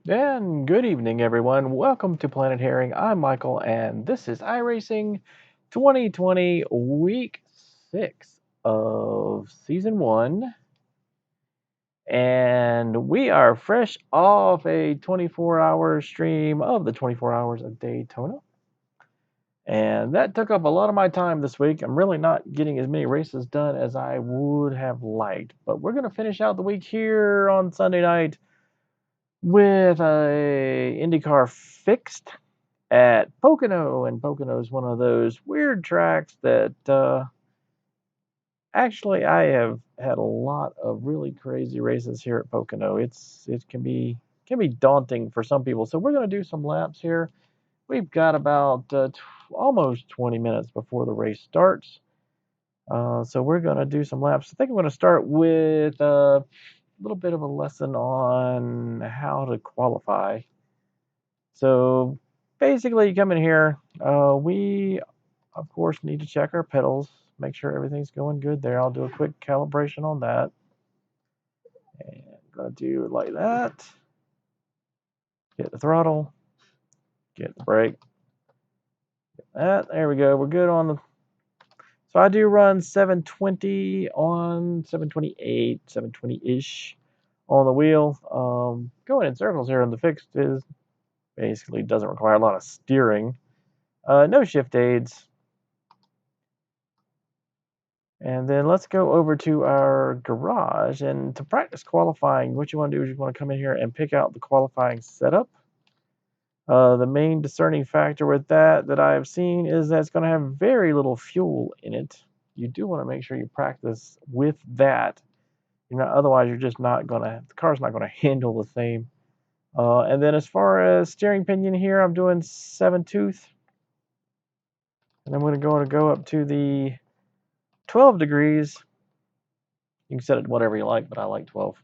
And good evening, everyone. Welcome to planetherring. I'm Michael, and this is Iracing 2020, week 6 of season 1. And we are fresh off a 24-hour stream of the 24 hours of Daytona. And that took up a lot of my time this week. I'm really not getting as many races done as I would have liked. But we're going to finish out the week here on Sunday night with a IndyCar fixed at Pocono, and Pocono is one of those weird tracks that actually I have had a lot of really crazy races here at Pocono. It can be daunting for some people. So we're going to do some laps here. We've got about almost 20 minutes before the race starts. So we're going to do some laps. I think I'm going to start with a little bit of a lesson on how to qualify. So basically, you come in here. We, of course, need to check our pedals, make sure everything's going good there. I'll do a quick calibration on that. And I'm going to do it like that. Get the throttle, get the brake. Get that. There we go. We're good on the. So I do run 720 on 728, 720-ish on the wheel. Going in circles here on the fixed is basically doesn't require a lot of steering. No shift aids. And then let's go over to our garage. And to practice qualifying, what you want to do is you want to come in here and pick out the qualifying setup. The main discerning factor with that I've seen is that it's going to have very little fuel in it. You do want to make sure you practice with that. Otherwise, you're just not going to, the car's not going to handle the same. And then as far as steering pinion here, I'm doing 7-tooth. And I'm going to go up to the 12 degrees. You can set it whatever you like, but I like 12.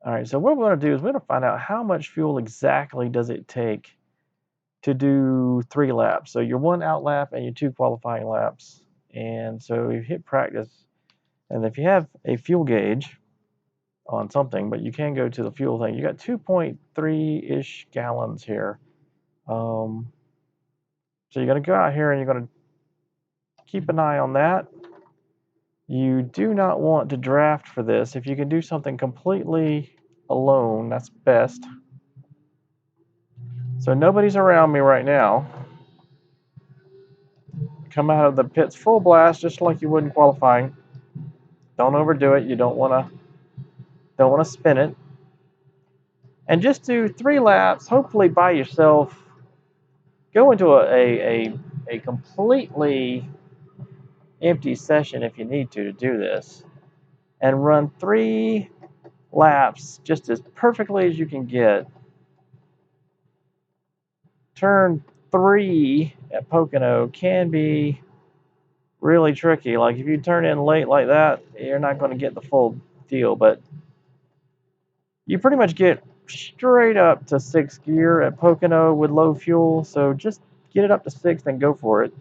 All right, so what we're going to do is we're going to find out how much fuel exactly does it take to do 3 laps. So your 1 out lap and your 2 qualifying laps. And so you hit practice. And if you have a fuel gauge on something, but you can go to the fuel thing, you got 2.3-ish gallons here. So you're going to go out here and you're going to keep an eye on that. You do not want to draft for this. If you can do something completely alone, that's best. So nobody's around me right now. Come out of the pits full blast, just like you would in qualifying. Don't overdo it. You don't want to spin it. And just do 3 laps, hopefully by yourself. Go into a completely empty session if you need to do this, and run 3 laps just as perfectly as you can get. Turn 3 at Pocono can be really tricky. Like if you turn in late like that, you're not going to get the full deal, but you pretty much get straight up to 6th gear at Pocono with low fuel, so just get it up to 6th and go for it.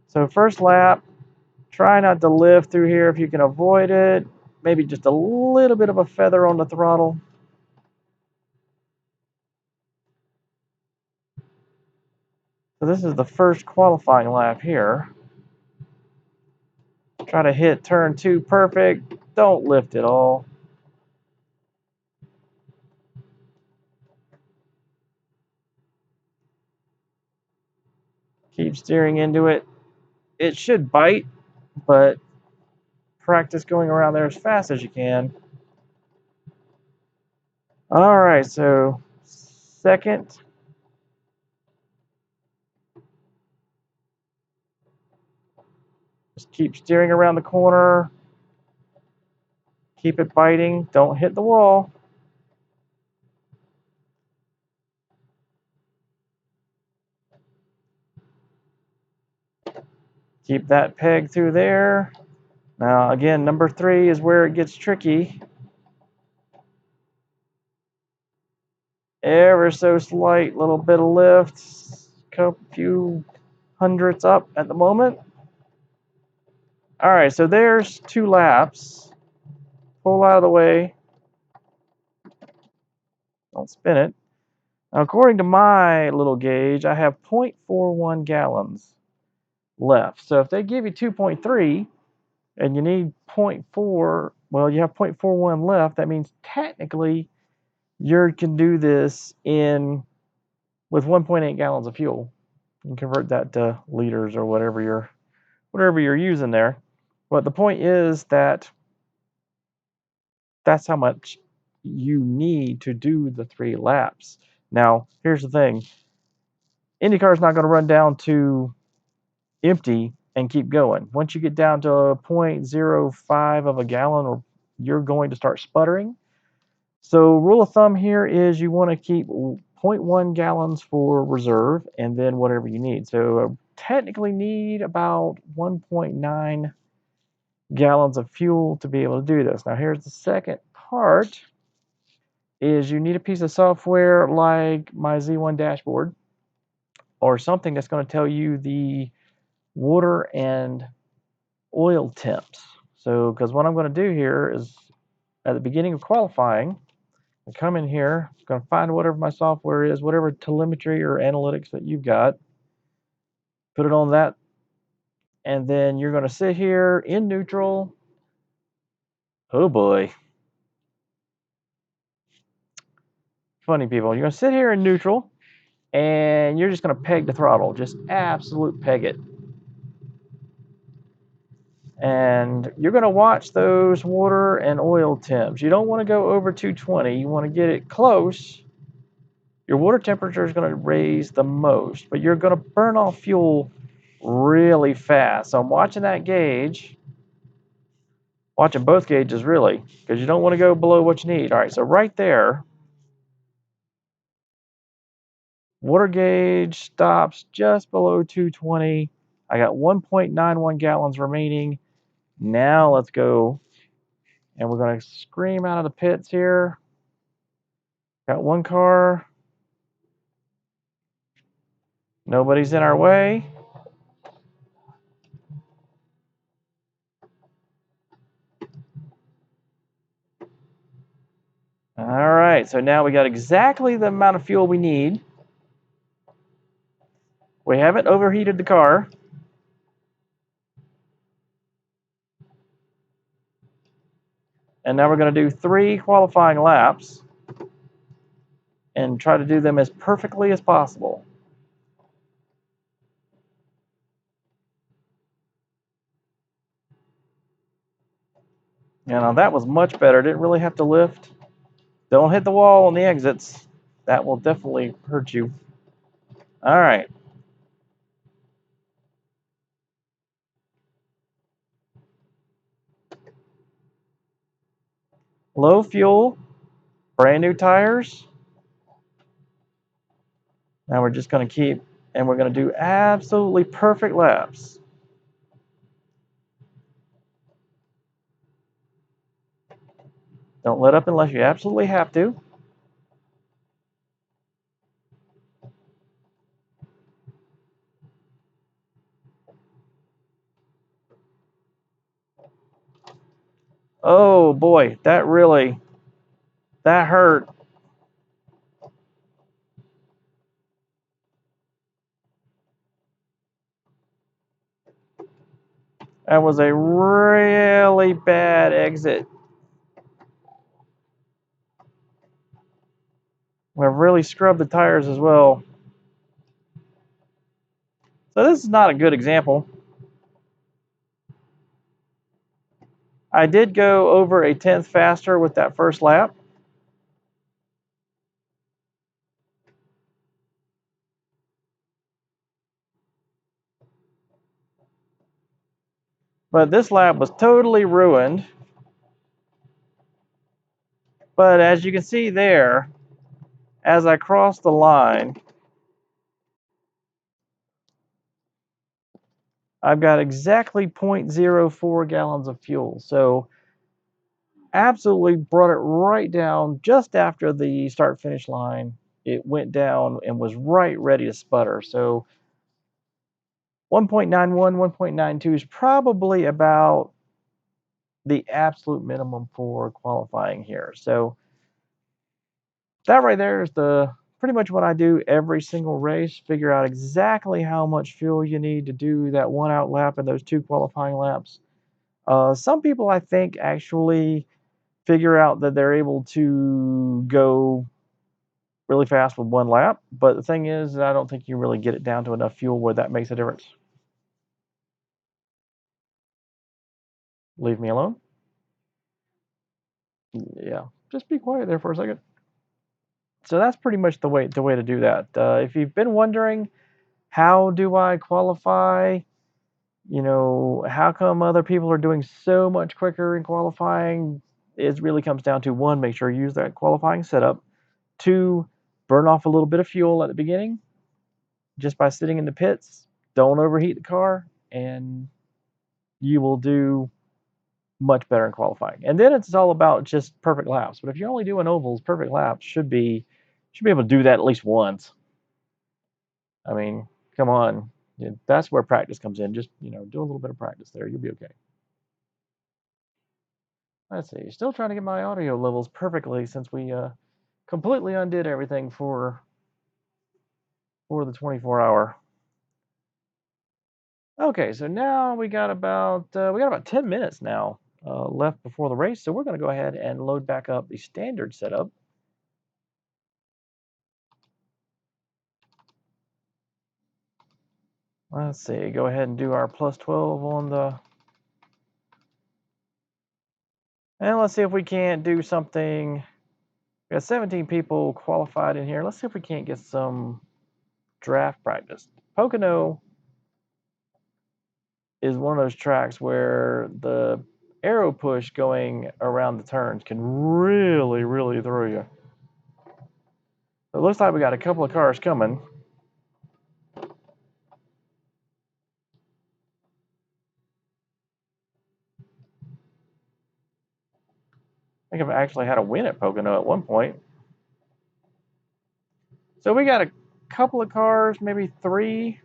So first lap, try not to lift through here if you can avoid it. Maybe just a little bit of a feather on the throttle. So this is the first qualifying lap here. Try to hit turn 2 perfect. Don't lift at all. Keep steering into it. It should bite, but practice going around there as fast as you can. All right, so second. Just keep steering around the corner. Keep it biting. Don't hit the wall. Keep that peg through there. Now, again, number 3 is where it gets tricky. Ever so slight little bit of lift. A few hundredths up at the moment. All right, so there's 2 laps. Pull out of the way. don't spin it. Now, according to my little gauge, I have 0.41 gallons left. So if they give you 2.3 and you need zero point 0.4, well, you have 0.41 left. That means technically you can do this with 1.8 gallons of fuel. You can convert that to liters or whatever you're using there. But the point is that's how much you need to do the 3 laps. Now, here's the thing. IndyCar is not going to run down to empty and keep going. Once you get down to 0.05 of a gallon, you're going to start sputtering. So rule of thumb here is you want to keep 0.1 gallons for reserve and then whatever you need. So technically need about 1.9 gallons of fuel to be able to do this. Now here's the second part is you need a piece of software like my Z1 dashboard or something that's going to tell you the water and oil temps. So because what I'm going to do here is at the beginning of qualifying, I come in here, I'm going to find whatever my software is, whatever telemetry or analytics that you've got, put it on that, and then you're going to sit here in neutral. Oh boy. Funny people. You're going to sit here in neutral, and you're just going to peg the throttle. Just absolute peg it. And you're going to watch those water and oil temps. You don't want to go over 220. You want to get it close. Your water temperature is going to raise the most, but you're going to burn off fuel really fast. So I'm watching that gauge, watching both gauges really, because you don't want to go below what you need. All right, so right there, water gauge stops just below 220. I got 1.91 gallons remaining. Now let's go, and we're going to scream out of the pits here. Got one car. Nobody's in our way. All right, so now we got exactly the amount of fuel we need. We haven't overheated the car. And now we're going to do 3 qualifying laps and try to do them as perfectly as possible. Now that was much better. Didn't really have to lift. Don't hit the wall on the exits. That will definitely hurt you. All right. Low fuel, brand new tires. Now we're just going to keep, and we're going to do absolutely perfect laps. Don't let up unless you absolutely have to. Oh boy, that hurt. That was a really bad exit. We've really scrubbed the tires as well. So this is not a good example. I did go over a tenth faster with that first lap. But this lap was totally ruined. But as you can see there, as I crossed the line, I've got exactly 0.04 gallons of fuel. So absolutely brought it right down just after the start-finish line. It went down and was right ready to sputter. So 1.91, 1.92 is probably about the absolute minimum for qualifying here. So that right there is pretty much what I do every single race. Figure out exactly how much fuel you need to do that one out lap and those two qualifying laps. Some people, I think, actually figure out that they're able to go really fast with one lap. But the thing is, I don't think you really get it down to enough fuel where that makes a difference. Leave me alone. Yeah, just be quiet there for a second. So that's pretty much the way to do that. If you've been wondering, how do I qualify? How come other people are doing so much quicker in qualifying? It really comes down to one, make sure you use that qualifying setup. Two, burn off a little bit of fuel at the beginning just by sitting in the pits. Don't overheat the car, and you will do much better in qualifying. And then it's all about just perfect laps. But if you're only doing ovals, perfect laps should be able to do that at least once. I mean, come on. Yeah, that's where practice comes in. Just, do a little bit of practice there. You'll be okay. Let's see. Still trying to get my audio levels perfectly since we completely undid everything for the 24-hour. Okay, so now we got about 10 minutes now left before the race, so we're going to go ahead and load back up the standard setup. Let's see. Go ahead and do our plus 12 on the. And let's see if we can't do something. We got 17 people qualified in here. Let's see if we can't get some draft practice. Pocono is one of those tracks where the arrow push going around the turns can really, really throw you. It looks like we got a couple of cars coming. I think I've actually had a win at Pocono at one point. So we got a couple of cars, maybe three,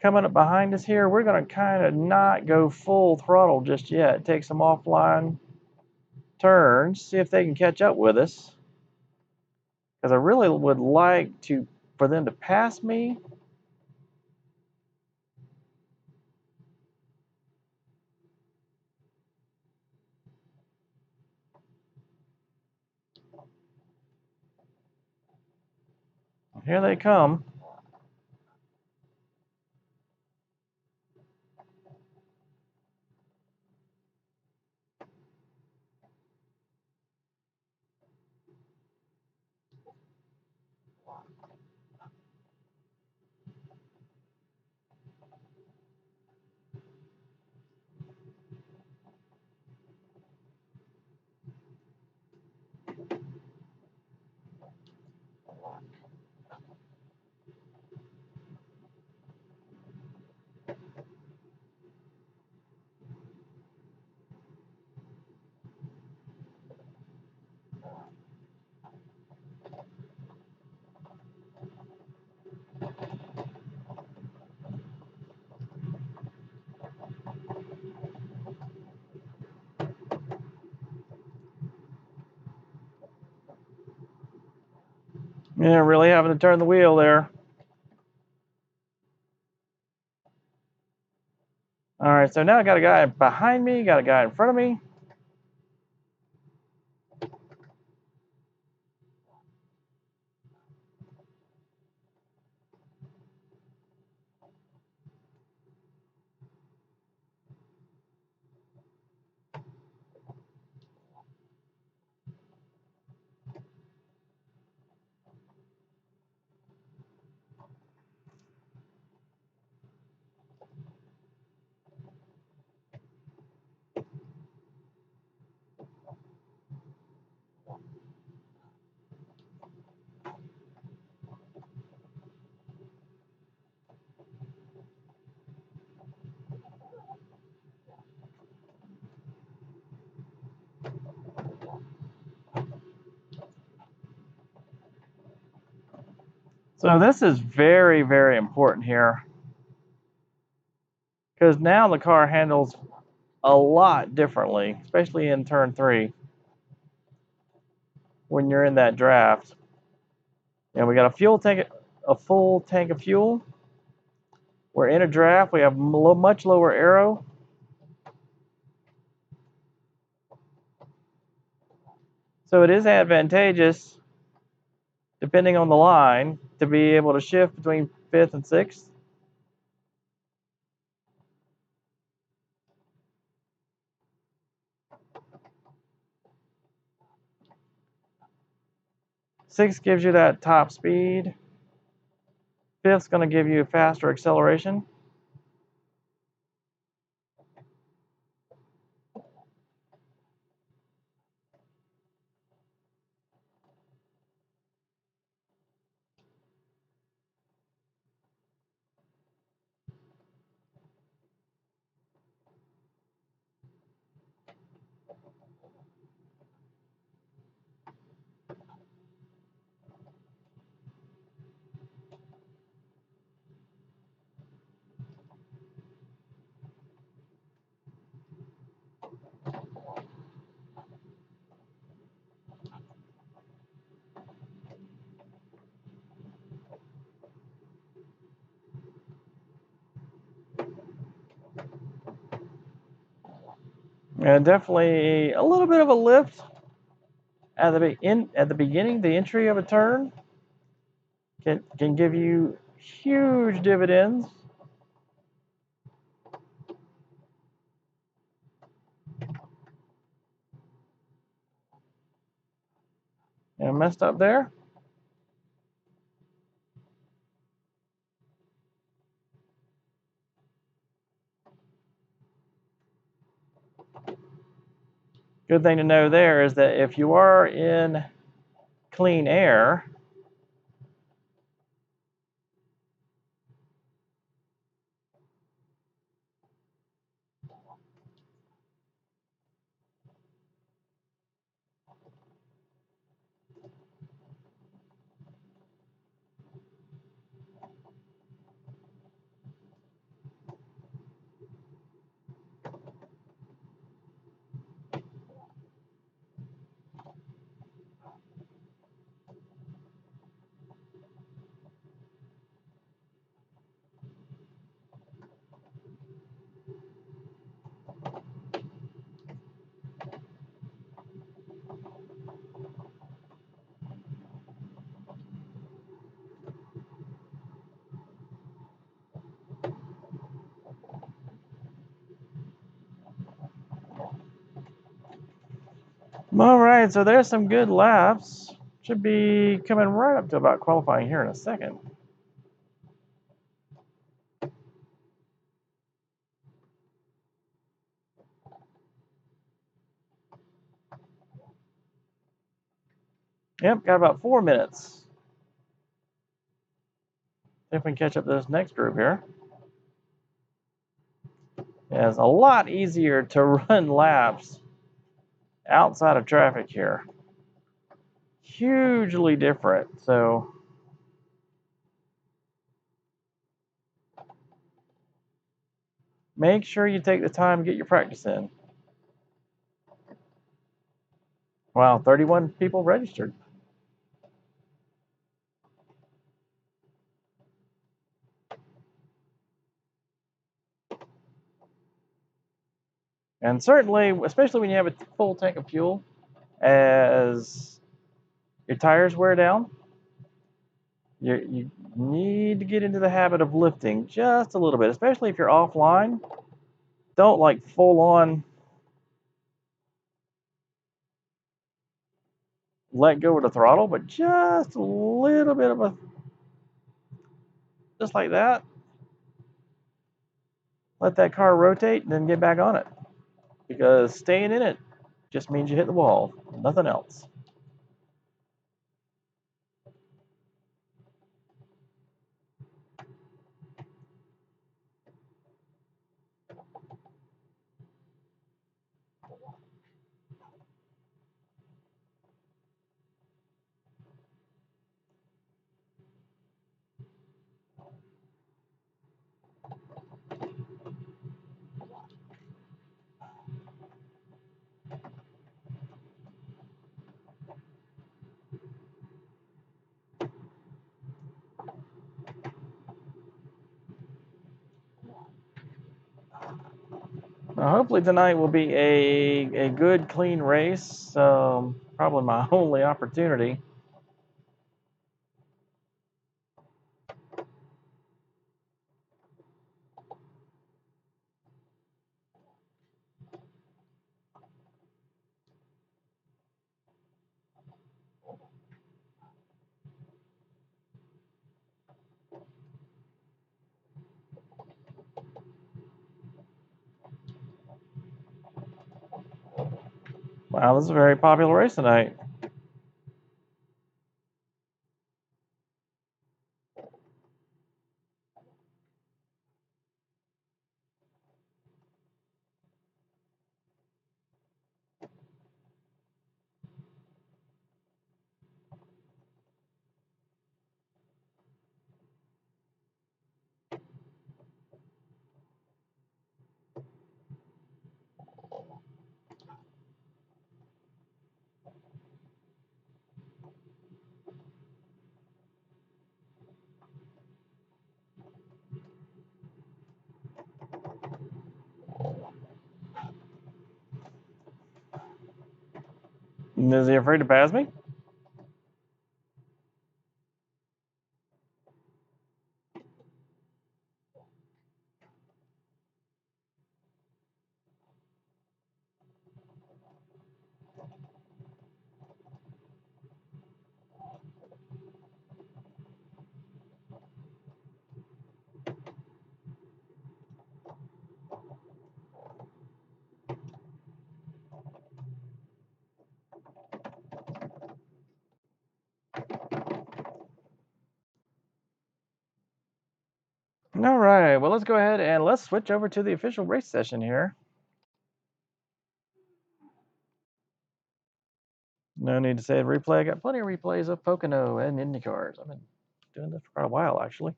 coming up behind us here. We're going to kind of not go full throttle just yet. Take some offline turns, see if they can catch up with us. Because I really would like for them to pass me. Here they come. Yeah, really having to turn the wheel there. All right, so now I got a guy behind me, got a guy in front of me. So this is very, very important here because now the car handles a lot differently, especially in turn 3. when you're in that draft. And we got a fuel tank, a full tank of fuel. We're in a draft. We have much lower aero. So it is advantageous, depending on the line, to be able to shift between 5th and 6th. Sixth gives you that top speed. Fifth's going to give you faster acceleration. And definitely a little bit of a lift at the beginning, the entry of a turn can give you huge dividends. And messed up there. Good thing to know there is that if you are in clean air, all right, so there's some good laps. Should be coming right up to about qualifying here in a second. Yep, got about 4 minutes. If we can catch up to this next group here. Yeah, it's a lot easier to run laps outside of traffic here. Hugely different. So make sure you take the time to get your practice in. Wow, 31 people registered. And certainly, especially when you have a full tank of fuel, as your tires wear down, you need to get into the habit of lifting just a little bit, especially if you're offline. Don't like full on let go of the throttle, but just a little bit of just like that. Let that car rotate and then get back on it. Because staying in it just means you hit the wall, nothing else. Hopefully tonight will be a good, clean race. Probably my only opportunity. Wow, this is a very popular race tonight. Is he afraid to pass me? All right, well, let's go ahead and let's switch over to the official race session here. No need to say replay. I got plenty of replays of Pocono and Indycars. I've been doing this for quite a while, actually.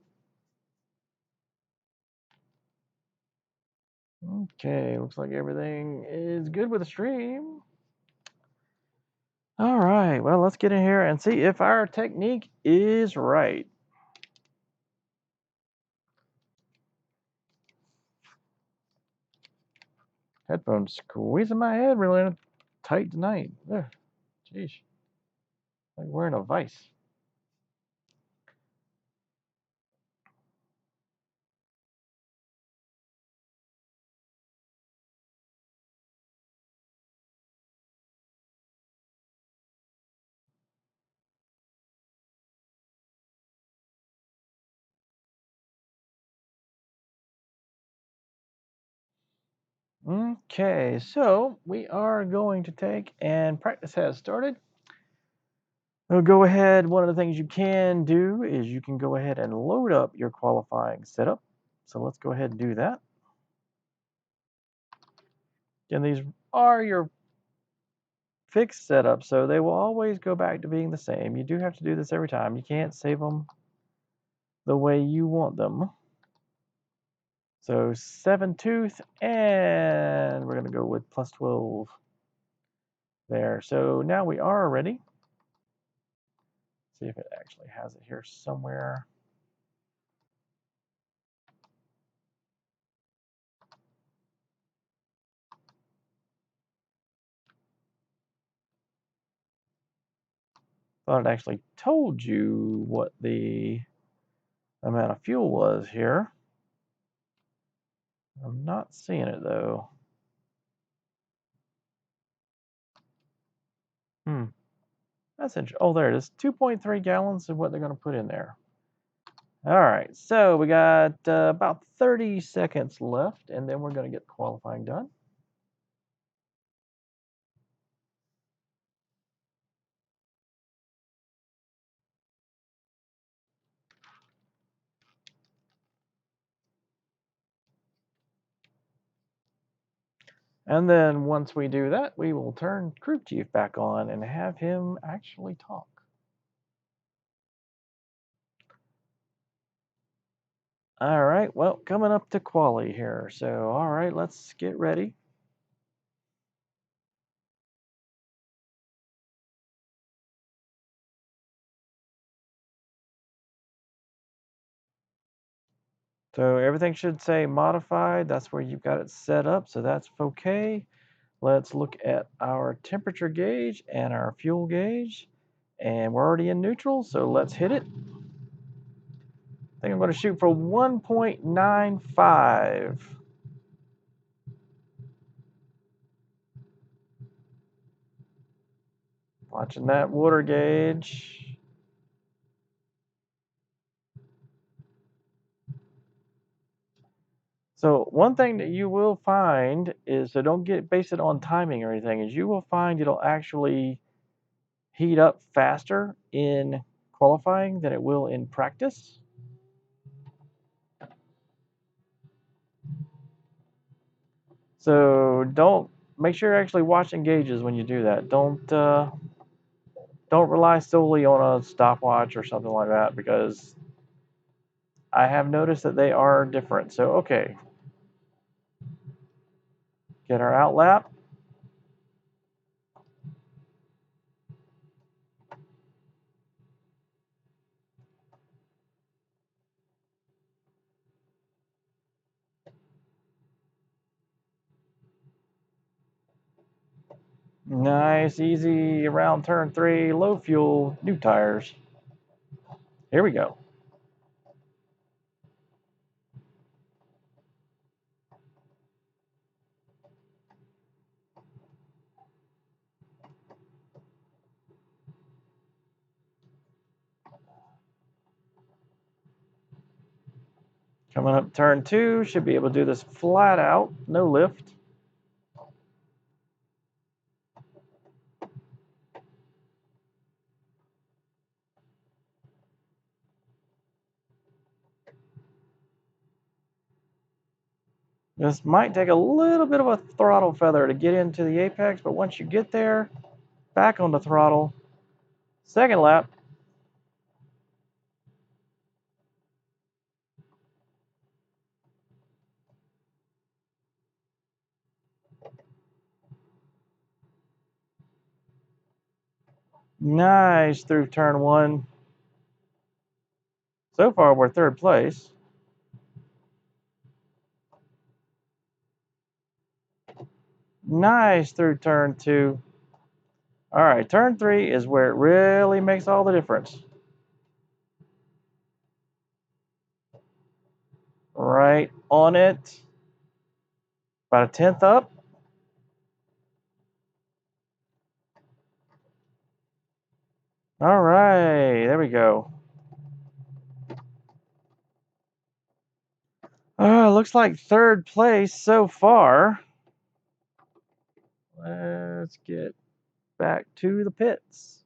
Okay, looks like everything is good with the stream. All right, well, let's get in here and see if our technique is right. Headphones squeezing my head really tight tonight. Ugh, jeez, like wearing a vice. Okay, so we are going to take and practice has started. We'll go ahead. One of the things you can do is you can go ahead and load up your qualifying setup. So let's go ahead and do that. And these are your fixed setups, so they will always go back to being the same. You do have to do this every time. You can't save them the way you want them. So 7 tooth, and we're going to go with plus 12 there. So now we are ready. See if it actually has it here somewhere. Thought it actually told you what the amount of fuel was here. I'm not seeing it though. That's interesting. Oh, there it is. 2.3 gallons is what they're going to put in there. All right, so we got about 30 seconds left, and then we're going to get the qualifying done. And then once we do that, we will turn Crew Chief back on and have him actually talk. All right, well, coming up to quali here. So, all right, let's get ready. So everything should say modified. That's where you've got it set up. So that's okay. Let's look at our temperature gauge and our fuel gauge. And we're already in neutral, so let's hit it. I think I'm going to shoot for 1.95. Watching that water gauge. So one thing that you will find is, so don't base it on timing or anything, is you will find it'll actually heat up faster in qualifying than it will in practice. So don't make sure you're actually watching gauges when you do that. Don't rely solely on a stopwatch or something like that, because I have noticed that they are different. So okay, get our outlap. Nice, easy around turn 3, low fuel, new tires. Here we go. Coming up turn 2, should be able to do this flat out, no lift. This might take a little bit of a throttle feather to get into the apex, but once you get there, back on the throttle. Second lap. Nice through turn 1. So far, we're third place. Nice through turn 2. All right, turn 3 is where it really makes all the difference. Right on it. About a tenth up. All right, there we go. Looks like third place so far. Let's get back to the pits.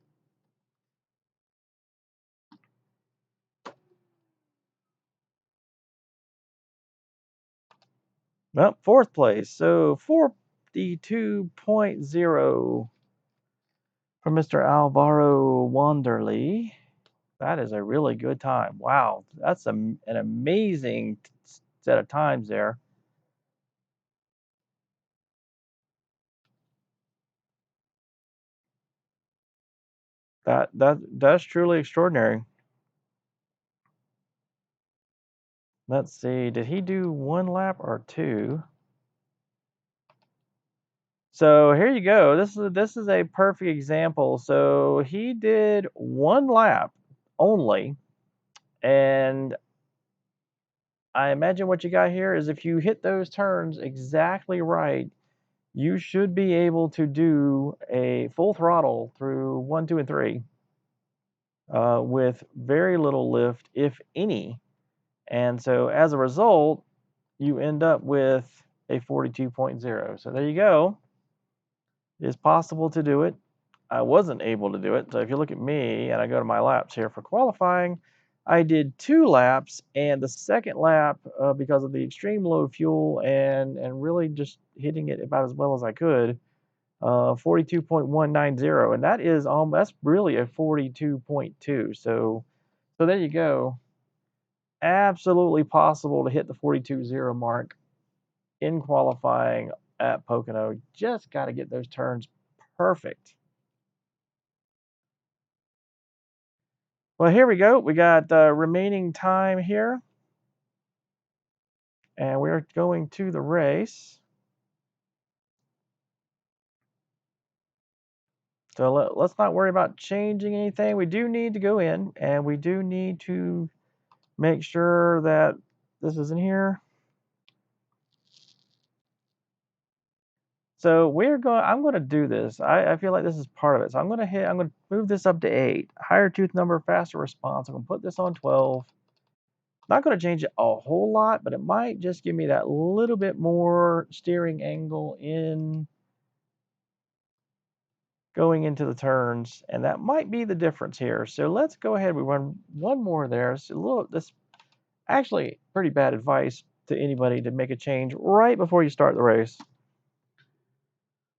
Well, fourth place. So 42.0 for Mr. Alvaro Wanderley. That is a really good time. Wow, that's an amazing set of times there. That's truly extraordinary. Let's see, did he do 1 lap or 2? So here you go. This is a perfect example. So he did 1 lap only, and I imagine what you got here is, if you hit those turns exactly right, you should be able to do a full throttle through 1, 2, and 3 with very little lift, if any. And so as a result, you end up with a 42.0. So there you go. It's possible to do it. I wasn't able to do it. So if you look at me and I go to my laps here for qualifying, I did 2 laps, and the second lap, because of the extreme low fuel and really just hitting it about as well as I could, 42.190, and that's really a 42.2. So there you go. Absolutely possible to hit the 42.0 mark in qualifying at Pocono. Just got to get those turns perfect. Well, here we go. We got remaining time here. And we're going to the race. So let's not worry about changing anything. We do need to go in, and we do need to make sure that this is in here. So I'm going to do this. I feel like this is part of it. So I'm going to move this up to 8. Higher tooth number, faster response. I'm going to put this on 12. Not going to change it a whole lot, but it might just give me that little bit more steering angle in going into the turns, and that might be the difference here. So let's go ahead. We run one more there. It's this actually pretty bad advice to anybody to make a change right before you start the race.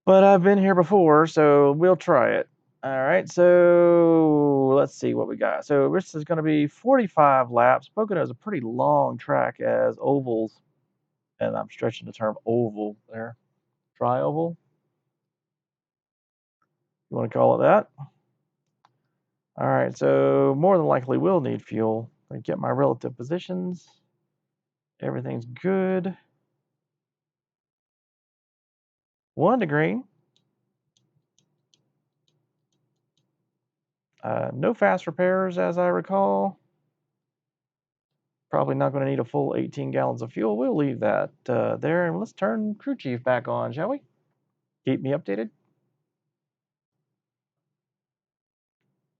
But I've been here before, so we'll try it. All right, so let's see what we got. So this is going to be 45 laps. Pocono is a pretty long track as ovals, and I'm stretching the term oval there. Tri-oval, you want to call it that? All right, so more than likely we'll need fuel. I get my relative positions. Everything's good. 1 to green. No fast repairs, as I recall. Probably not going to need a full 18 gallons of fuel. We'll leave that there, and let's turn crew chief back on, shall we? Keep me updated.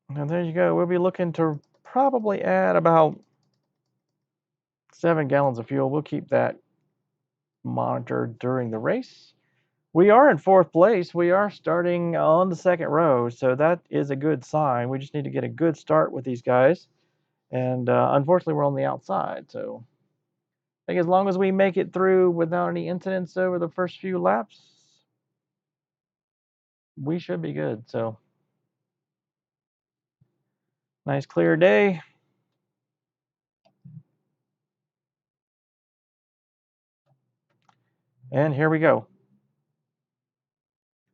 And there you go. We'll be looking to probably add about 7 gallons of fuel. We'll keep that monitored during the race. We are in 4th place. We are starting on the 2nd row, so that is a good sign. We just need to get a good start with these guys. And unfortunately, we're on the outside, so I think as long as we make it through without any incidents over the first few laps, we should be good. So nice clear day. And here we go.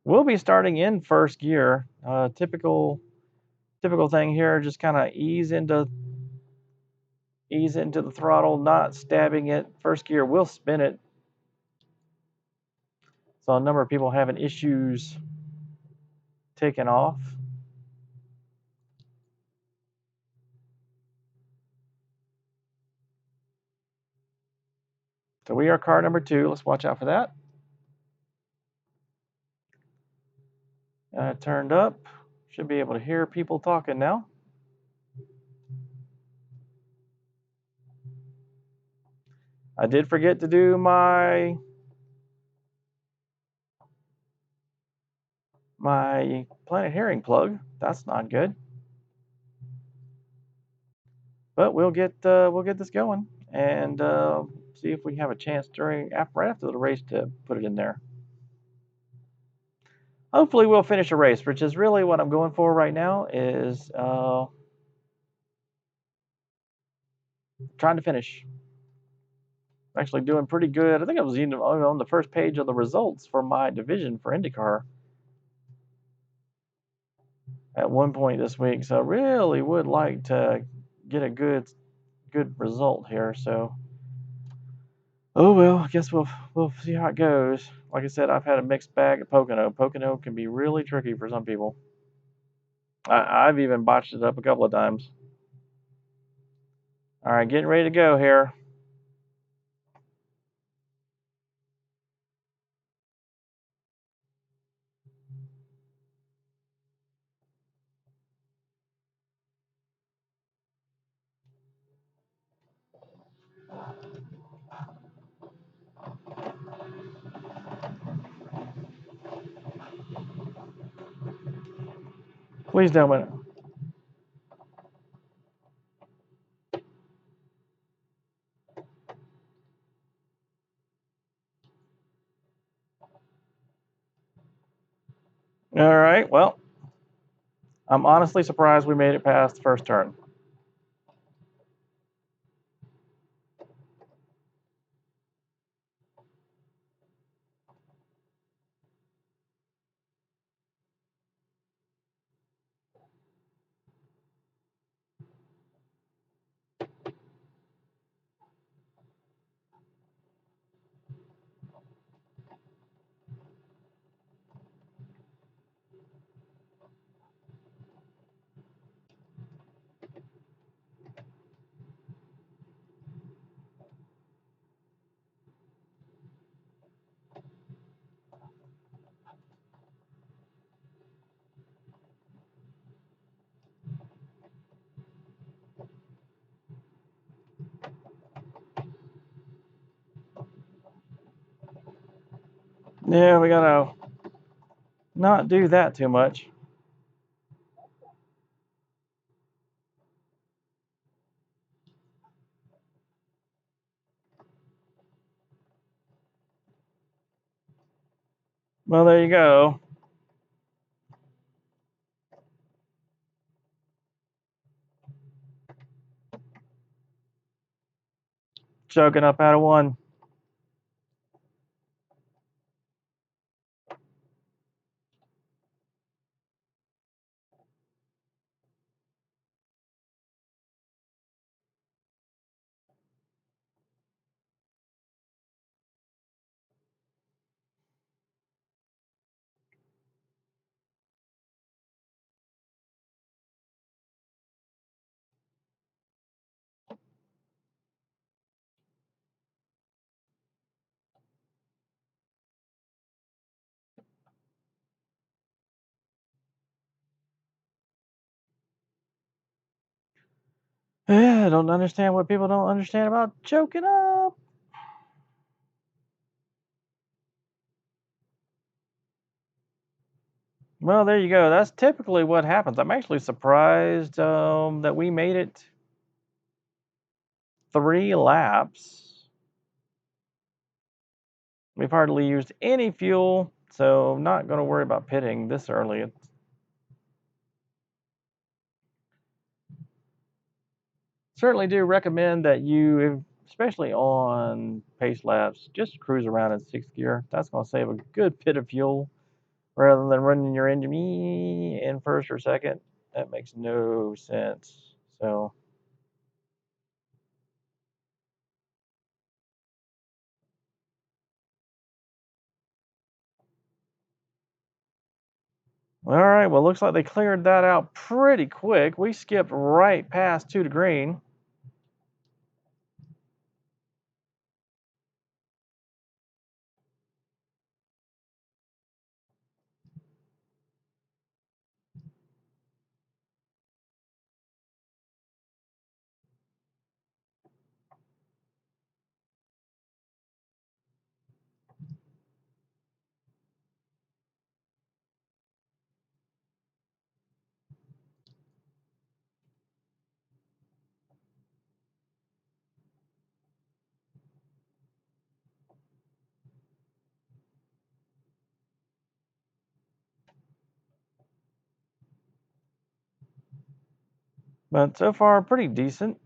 We'll be starting in 1st gear. Typical thing here, just kind of ease into the throttle, not stabbing it. 1st gear will spin it. So a number of people having issues taking off. So we are car number 2. Let's watch out for that. Turned up. Should be able to hear people talking now. I did forget to do my planetherring plug. That's not good. But we'll get this going and see if we have a chance right after the race to put it in there. Hopefully we'll finish a race, which is really what I'm going for right now, is trying to finish. Actually doing pretty good. I think I was even on the first page of the results for my division for Indycar at one point this week. So I really would like to get a good result here. So oh well, I guess we'll see how it goes. Like I said, I've had a mixed bag at Pocono. Pocono can be really tricky for some people. I've even botched it up a couple of times. All right, getting ready to go here. Please don't win. All right, well, I'm honestly surprised we made it past the first turn. Yeah, we gotta not do that too much. Well, there you go. Choking up out of one. Yeah, I don't understand what people don't understand about choking up. Well, there you go. That's typically what happens. I'm actually surprised that we made it 3 laps. We've hardly used any fuel, so I'm not going to worry about pitting this early. Certainly do recommend that you, especially on pace laps, just cruise around in 6th gear. That's going to save a good bit of fuel rather than running your engine in first or second. That makes no sense. So, all right. Well, looks like they cleared that out pretty quick. We skipped right past 2 to green. But so far, pretty decent.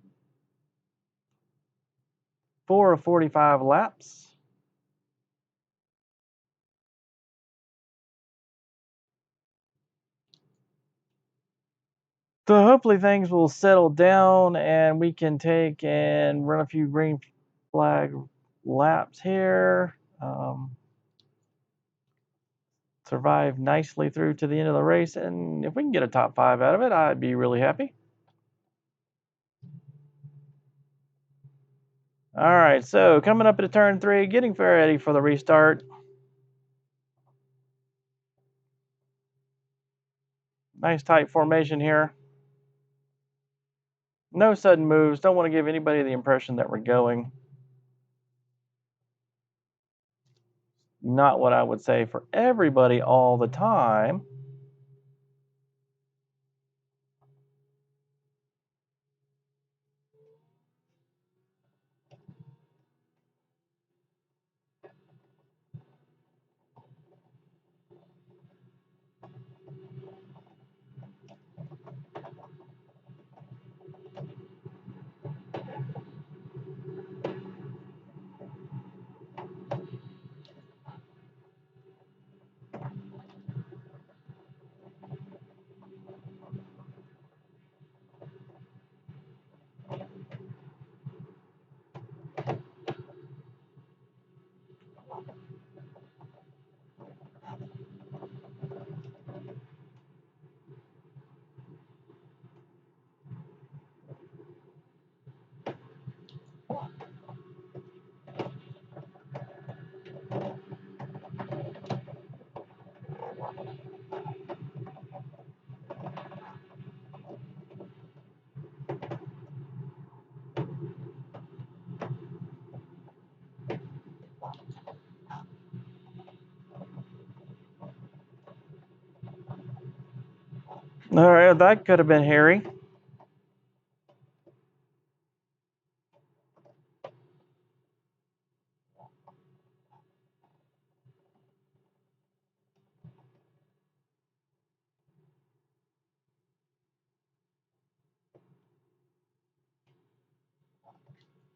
4 of 45 laps. So hopefully things will settle down and we can take and run a few green flag laps here. Survive nicely through to the end of the race, and if we can get a top 5 out of it, I'd be really happy. All right, so coming up into turn 3, getting ready for the restart. Nice tight formation here. No sudden moves. Don't want to give anybody the impression that we're going. Not what I would say for everybody all the time. All right, that could have been hairy.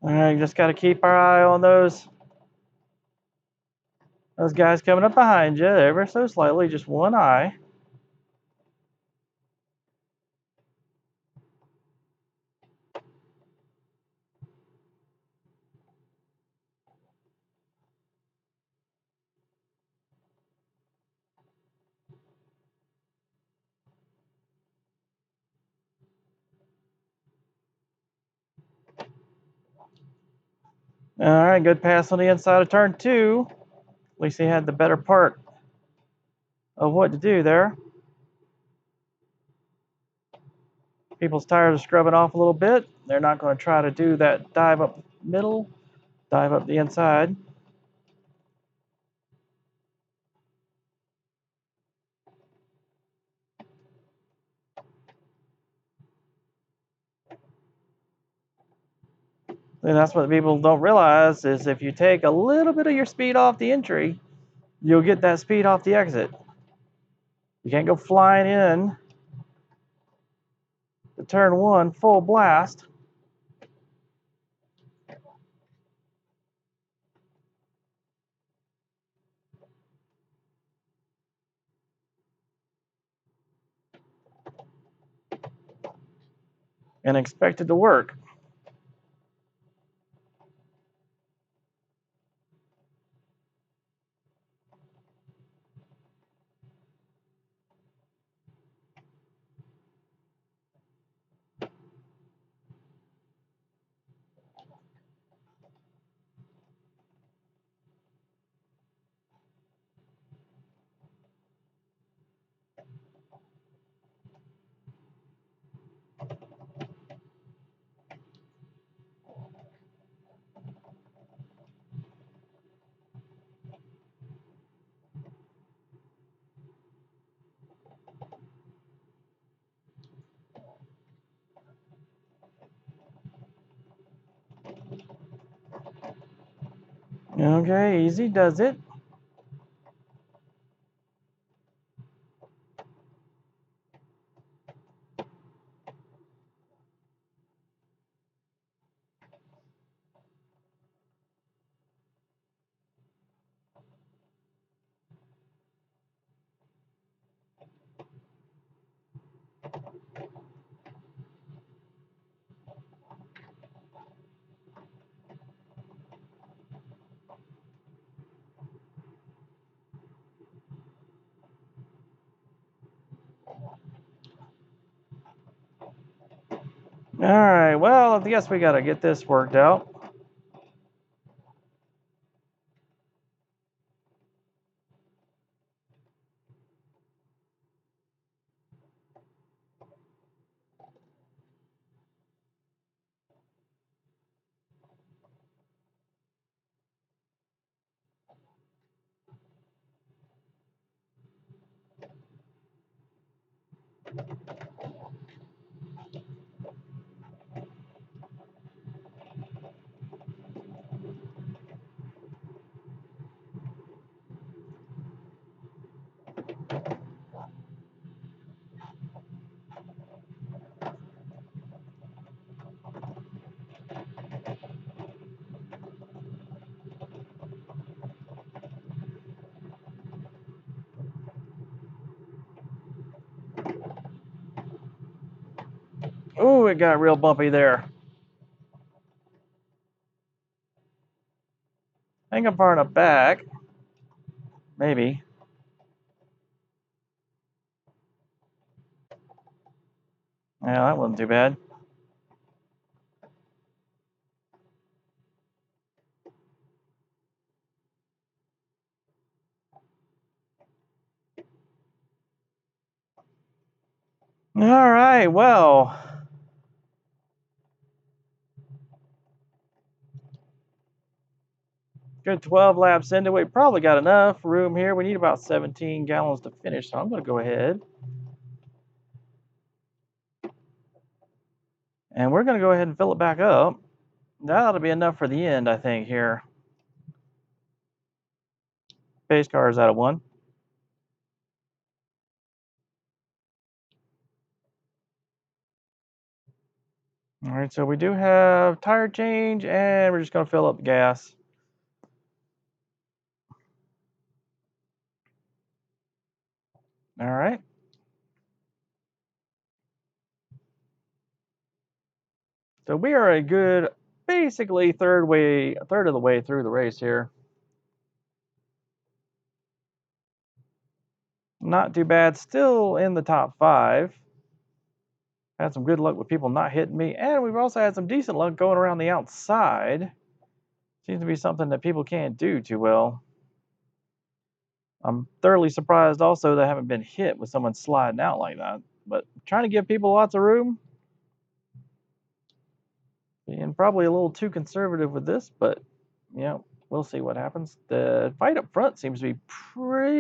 All right, just got to keep our eye on those guys coming up behind you ever so slightly, just one eye. All right, good pass on the inside of turn 2. At least he had the better part of what to do there. People's tires are scrubbing off a little bit. They're not going to try to do that dive up middle, dive up the inside. And that's what people don't realize is if you take a little bit of your speed off the entry, you'll get that speed off the exit. You can't go flying in to turn 1 full blast. And expect it to work. Okay, easy does it. All right, well, I guess we got to get this worked out. Ooh, it got real bumpy there. I think I'm far enough back. Maybe. Yeah, that wasn't too bad. All right, well. Good 12 laps into it. Probably got enough room here. We need about 17 gallons to finish, so I'm going to go ahead And we're going to go ahead and fill it back up. That ought to be enough for the end, I think, here. Pace car is out of 1. All right, so we do have tire change, and we're just going to fill up the gas. All right. So we are a good, basically third of the way through the race here. Not too bad. Still in the top 5. Had some good luck with people not hitting me, and we've also had some decent luck going around the outside. Seems to be something that people can't do too well. I'm thoroughly surprised also that I haven't been hit with someone sliding out like that. But trying to give people lots of room. Being probably a little too conservative with this, but you know, we'll see what happens. The fight up front seems to be pretty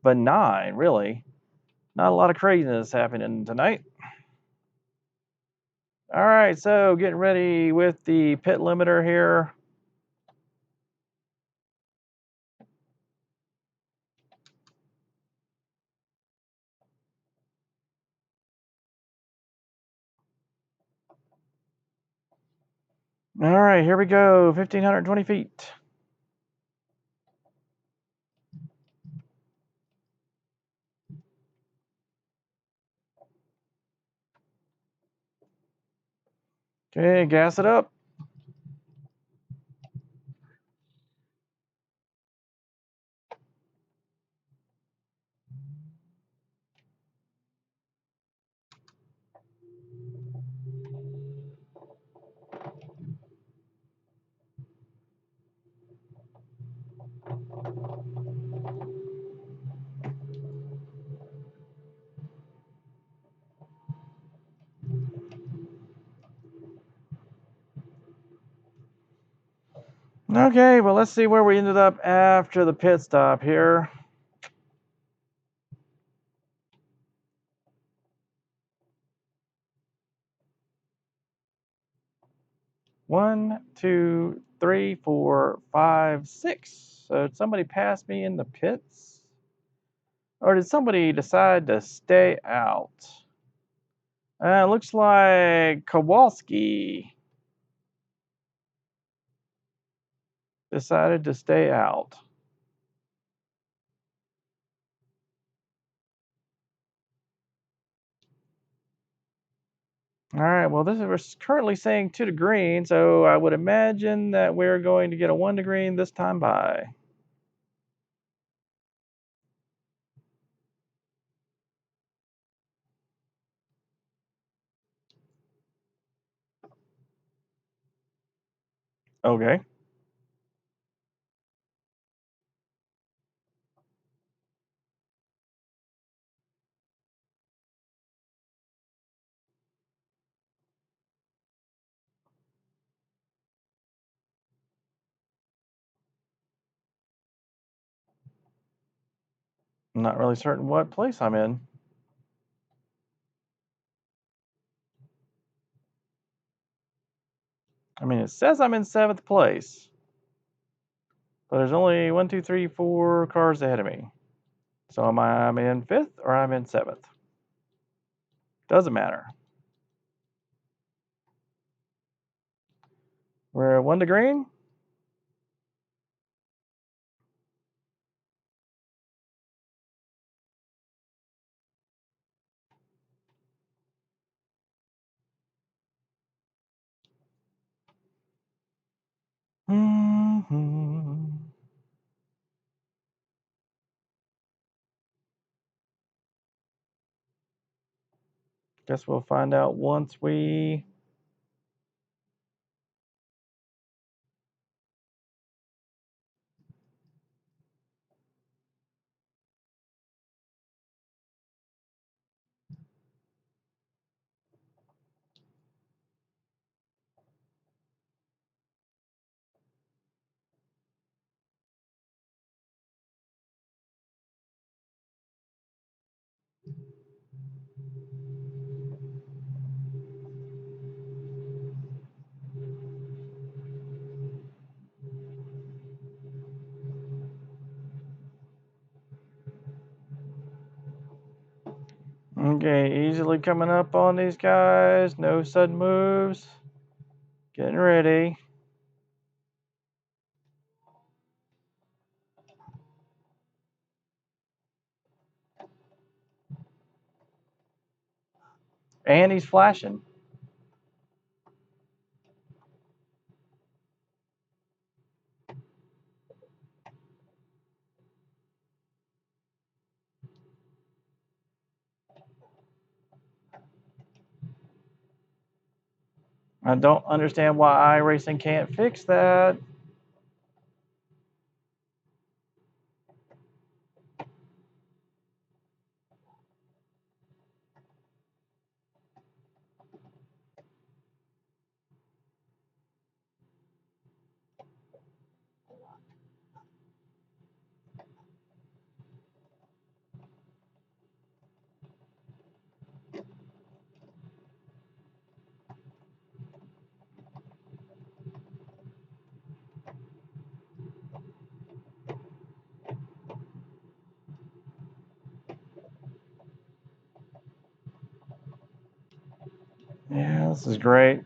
benign, really. Not a lot of craziness happening tonight. All right, so getting ready with the pit limiter here. All right, here we go. 1,520 feet. Okay, gas it up. Okay, well, let's see where we ended up after the pit stop here. One, two, three, four, five, six. So did somebody pass me in the pits? Or did somebody decide to stay out? Looks like Kowalski decided to stay out. All right, well, this is we're currently saying 2 to green, so I would imagine that we're going to get a 1 to green this time by. Okay. I'm not really certain what place I'm in. I mean, it says I'm in 7th place, but there's only 1, 2, 3, 4 cars ahead of me. So am I in 5th or I'm in 7th? Doesn't matter. We're 1 to green. Mm-hmm. Guess we'll find out once we. Okay, easily coming up on these guys. No sudden moves. Getting ready. And he's flashing. I don't understand why iRacing can't fix that. Yeah, this is great.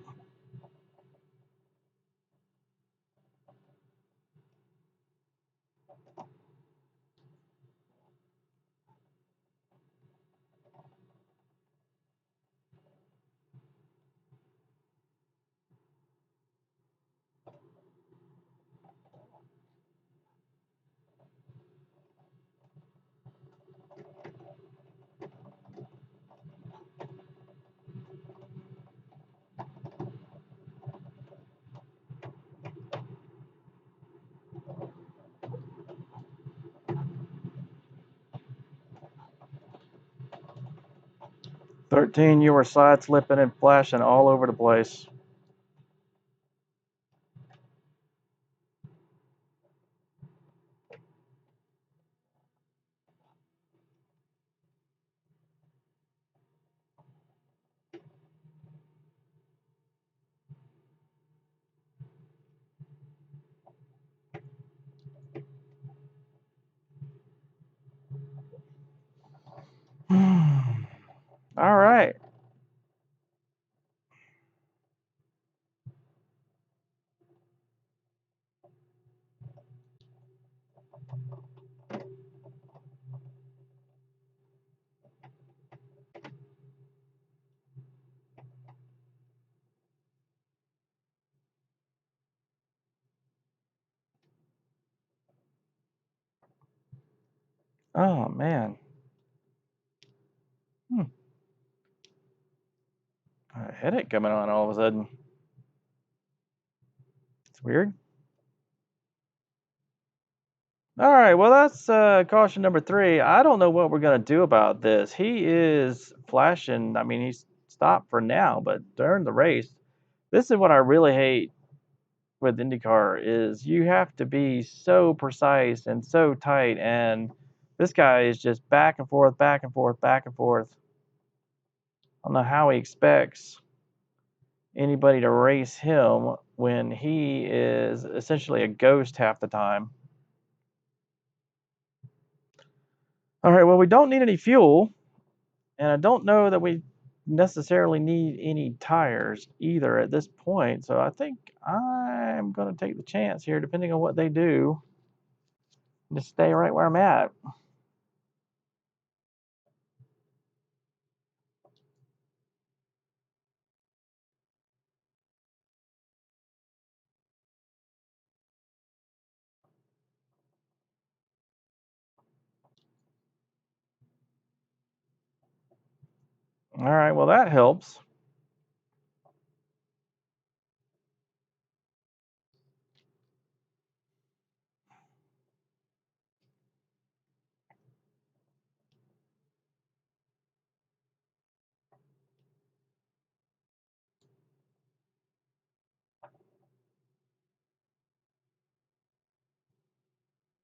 "13, you were side slipping and flashing all over the place." All right. Oh, man. A headache coming on all of a sudden. It's weird. All right, well, that's caution number 3. I don't know what we're going to do about this. He is flashing. I mean, he's stopped for now, but during the race, this is what I really hate with IndyCar is you have to be so precise and so tight, and this guy is just back and forth, back and forth, back and forth. I don't know how he expects anybody to race him when he is essentially a ghost half the time. All right, well, we don't need any fuel, and I don't know that we necessarily need any tires either at this point. So I think I'm going to take the chance here, depending on what they do, just stay right where I'm at. All right, well, that helps.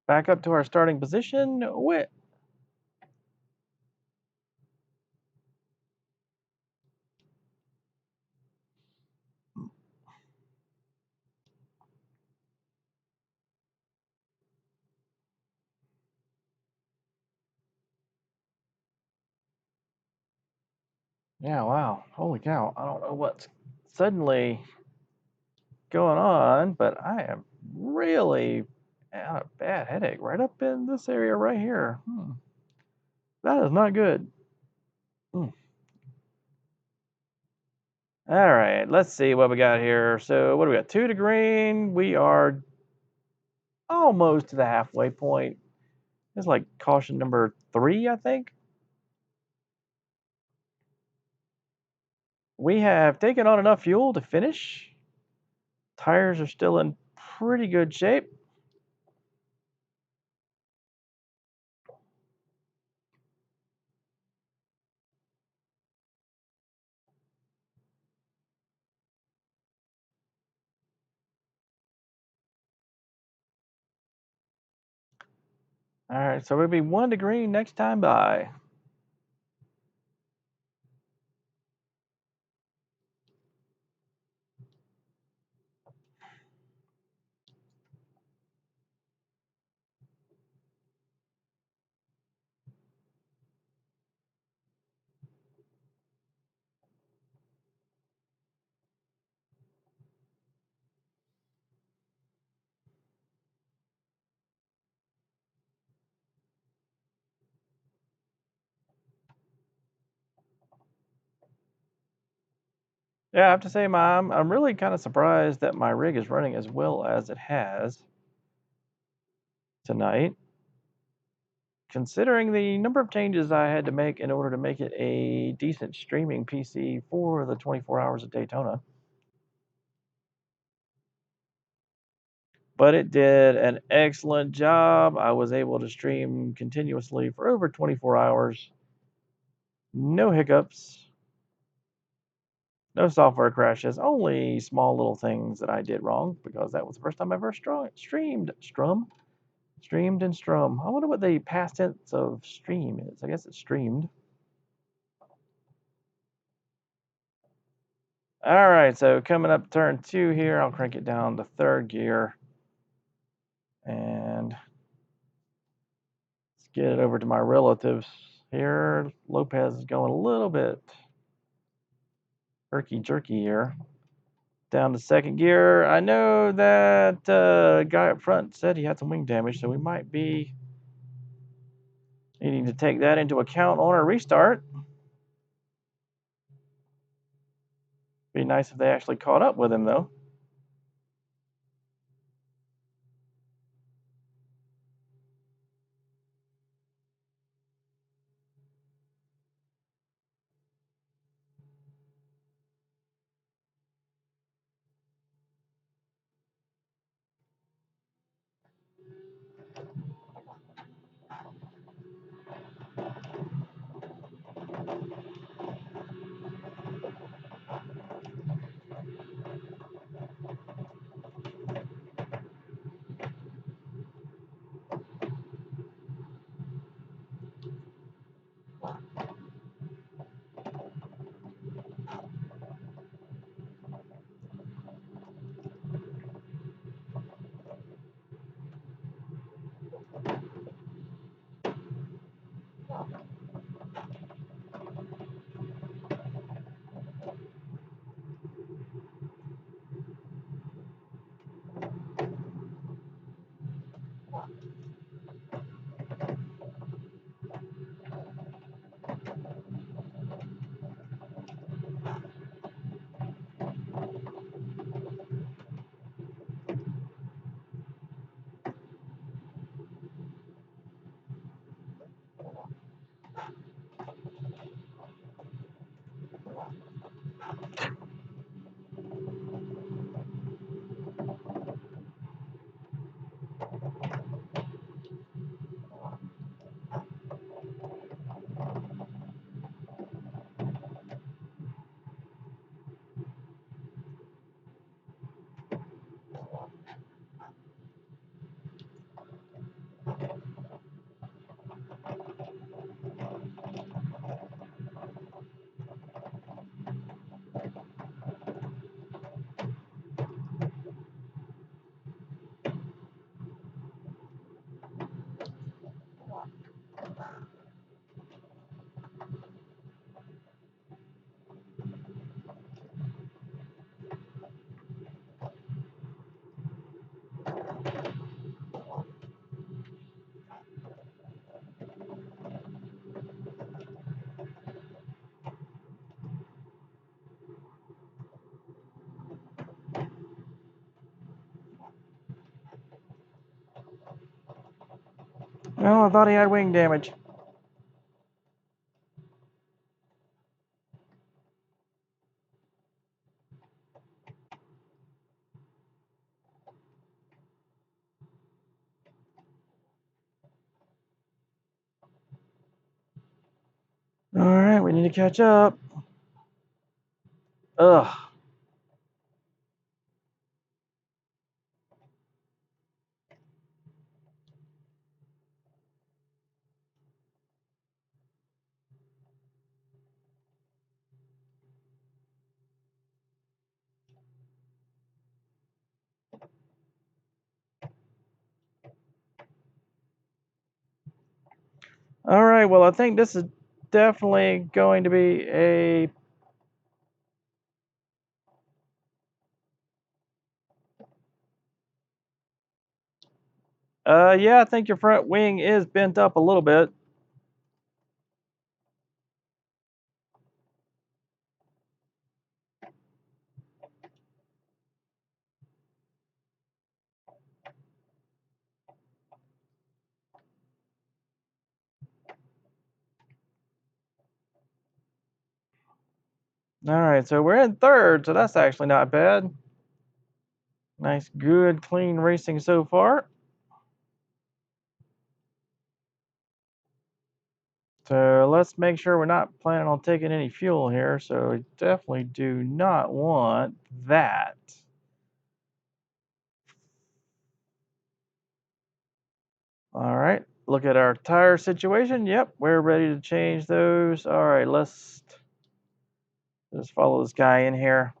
Back up to our starting position. Yeah, wow. Holy cow. I don't know what's suddenly going on, but I am really had a bad headache right up in this area right here. That is not good. Hmm. All right, let's see what we got here. So, what do we got? Two to green. We are almost to the halfway point. It's like caution number three, I think. We have taken on enough fuel to finish. Tires are still in pretty good shape. All right, so we'll be one to green next time by. Yeah, I have to say, Mom, I'm really kind of surprised that my rig is running as well as it has tonight, considering the number of changes I had to make in order to make it a decent streaming PC for the 24 hours of Daytona. But it did an excellent job. I was able to stream continuously for over 24 hours, no hiccups, no software crashes, only small little things that I did wrong because that was the first time I ever streamed and strum. I wonder what the past tense of stream is. I guess it's streamed. All right, so coming up turn two here, I'll crank it down to third gear and let's get it over to my relatives here. Lopez is going a little bit herky jerky here. Down to second gear. I know that guy up front said he had some wing damage, so we might be needing to take that into account on our restart. Be nice if they actually caught up with him, though. Oh, I thought he had wing damage. All right, we need to catch up. Ugh. All right, well, I think this is definitely going to be a... yeah, I think your front wing is bent up a little bit. All right, so we're in third, so that's actually not bad. Nice, good, clean racing so far. So let's make sure we're not planning on taking any fuel here. So we definitely do not want that. All right, look at our tire situation. Yep, we're ready to change those. All right, let's just follow this guy in here.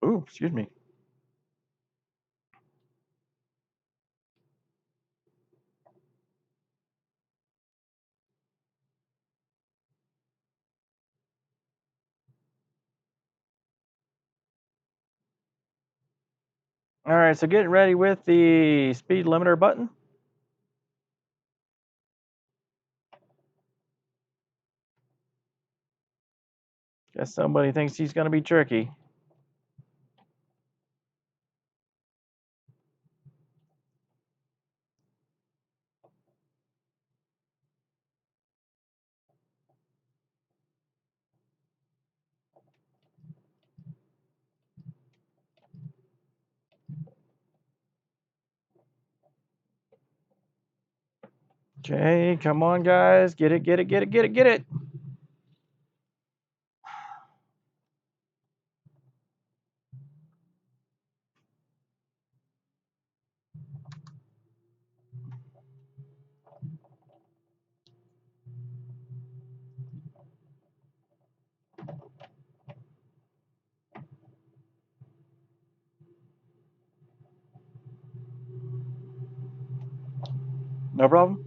Ooh, excuse me. All right, so getting ready with the speed limiter button. Guess somebody thinks he's going to be tricky. Okay, come on, guys. Get it, get it, get it, get it, get it. No problem.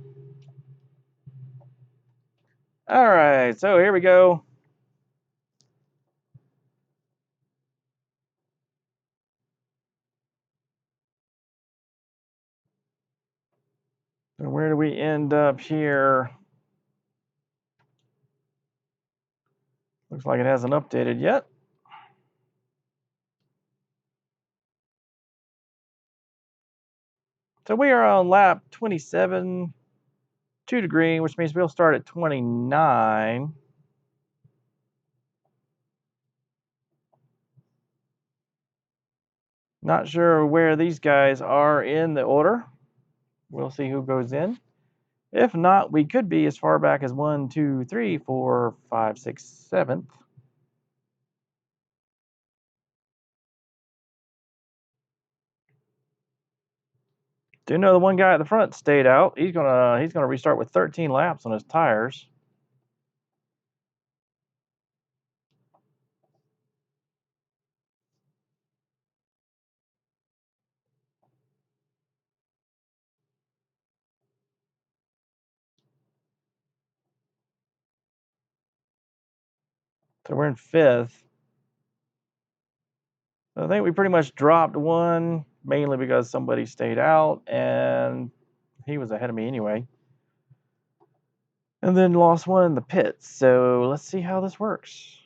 All right, so here we go. So where do we end up here? Looks like it hasn't updated yet. So we are on lap 27, 2 to green, which means we'll start at 29. Not sure where these guys are in the order. We'll see who goes in. If not, we could be as far back as 1, 2, 3, 4, 5, 6, 7th. Do know the one guy at the front stayed out. He's gonna restart with 13 laps on his tires. So we're in 5th. I think we pretty much dropped one, mainly because somebody stayed out, and he was ahead of me anyway. And then lost one in the pits. So let's see how this works.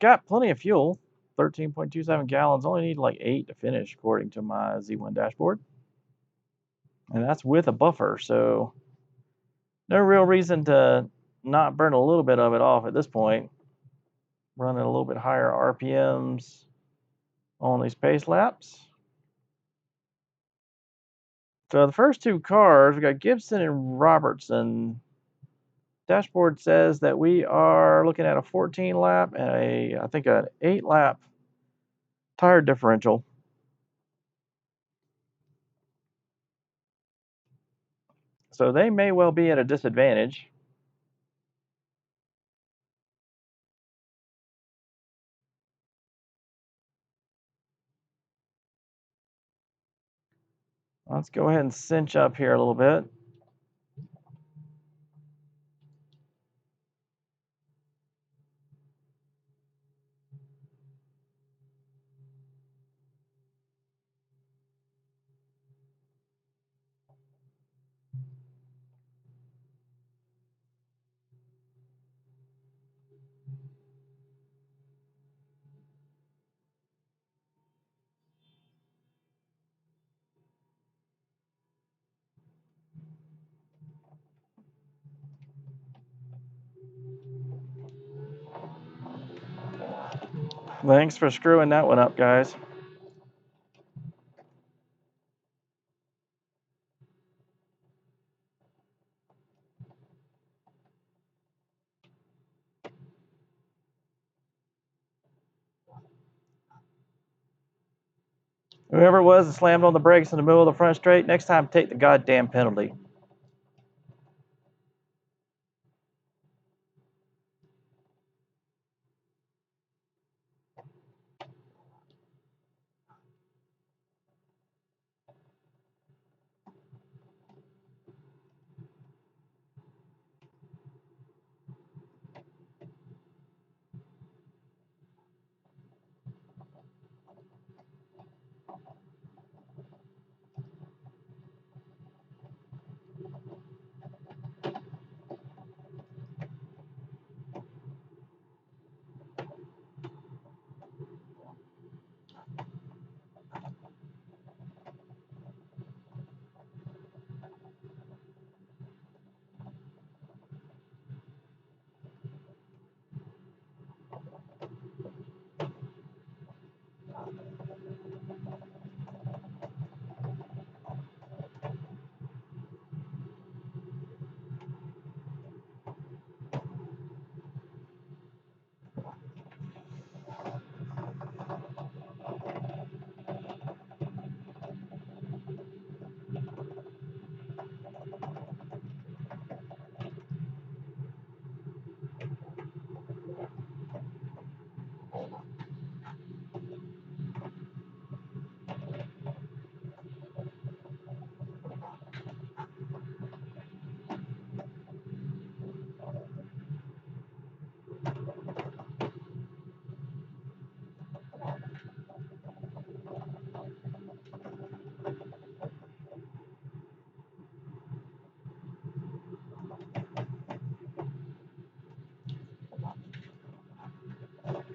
got plenty of fuel. 13.27 gallons. Only need like 8 to finish, according to my Z1 dashboard. And that's with a buffer, so no real reason to not burn a little bit of it off at this point. Running a little bit higher RPMs on these pace laps. So the first two cars, we got Gibson and Robertson. Dashboard says that we are looking at a 14 lap and I think an 8 lap tire differential. So they may well be at a disadvantage. Let's go ahead and cinch up here a little bit. Thanks for screwing that one up, guys. Whoever it was that slammed on the brakes in the middle of the front straight, next time take the goddamn penalty.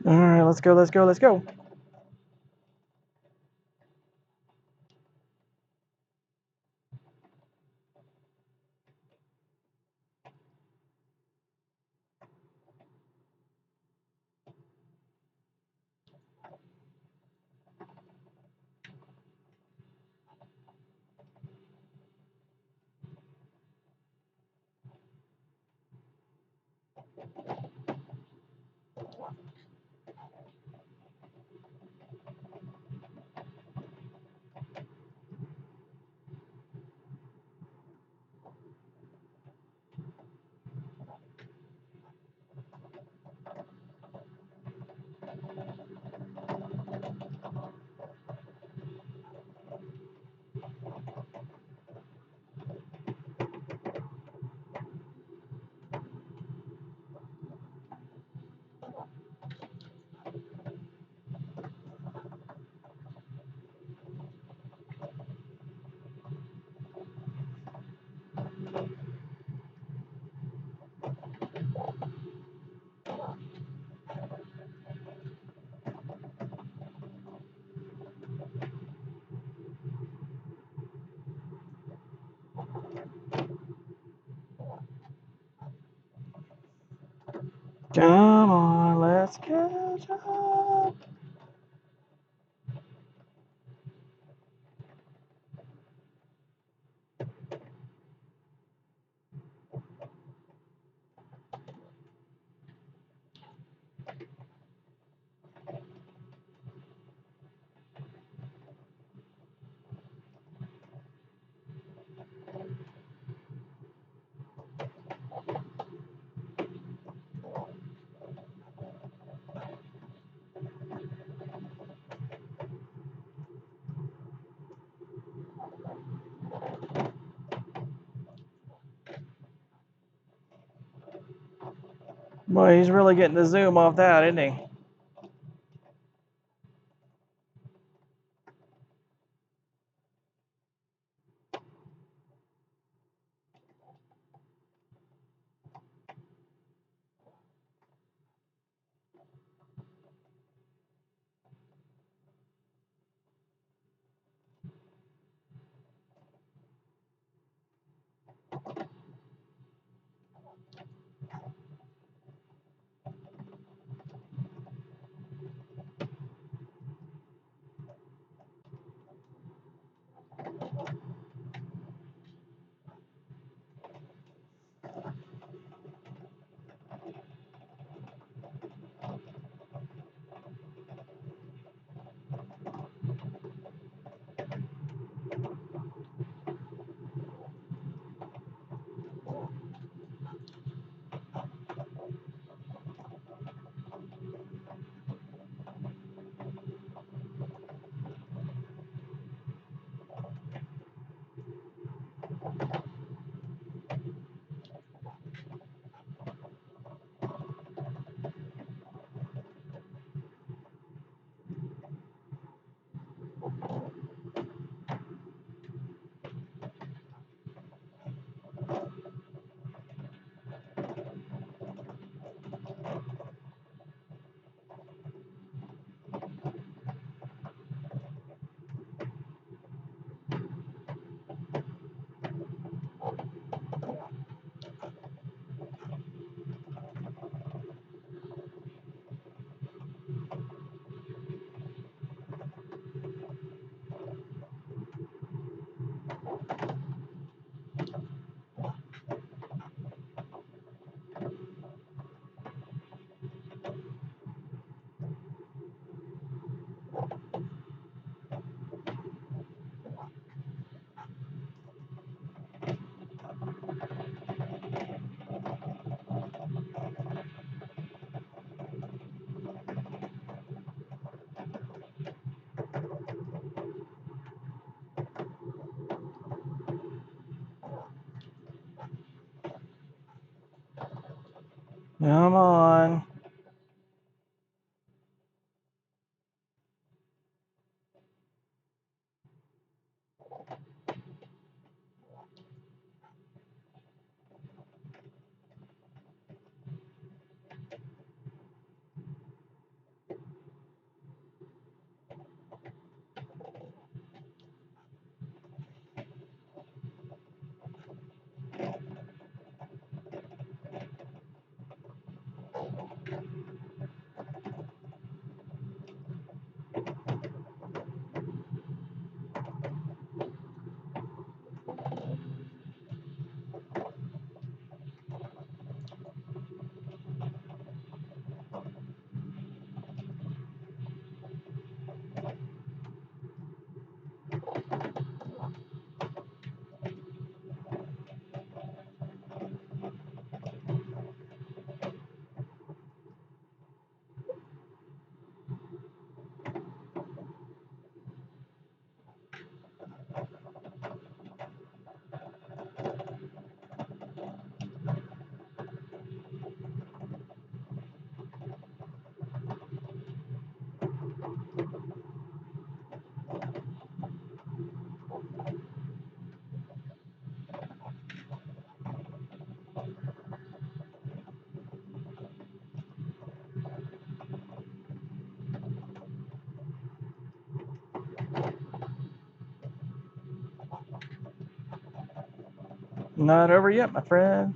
All right, let's go, let's go, let's go. Come on, let's catch up. Boy, he's really getting the zoom off that, isn't he? Come on. Not over yet, my friend.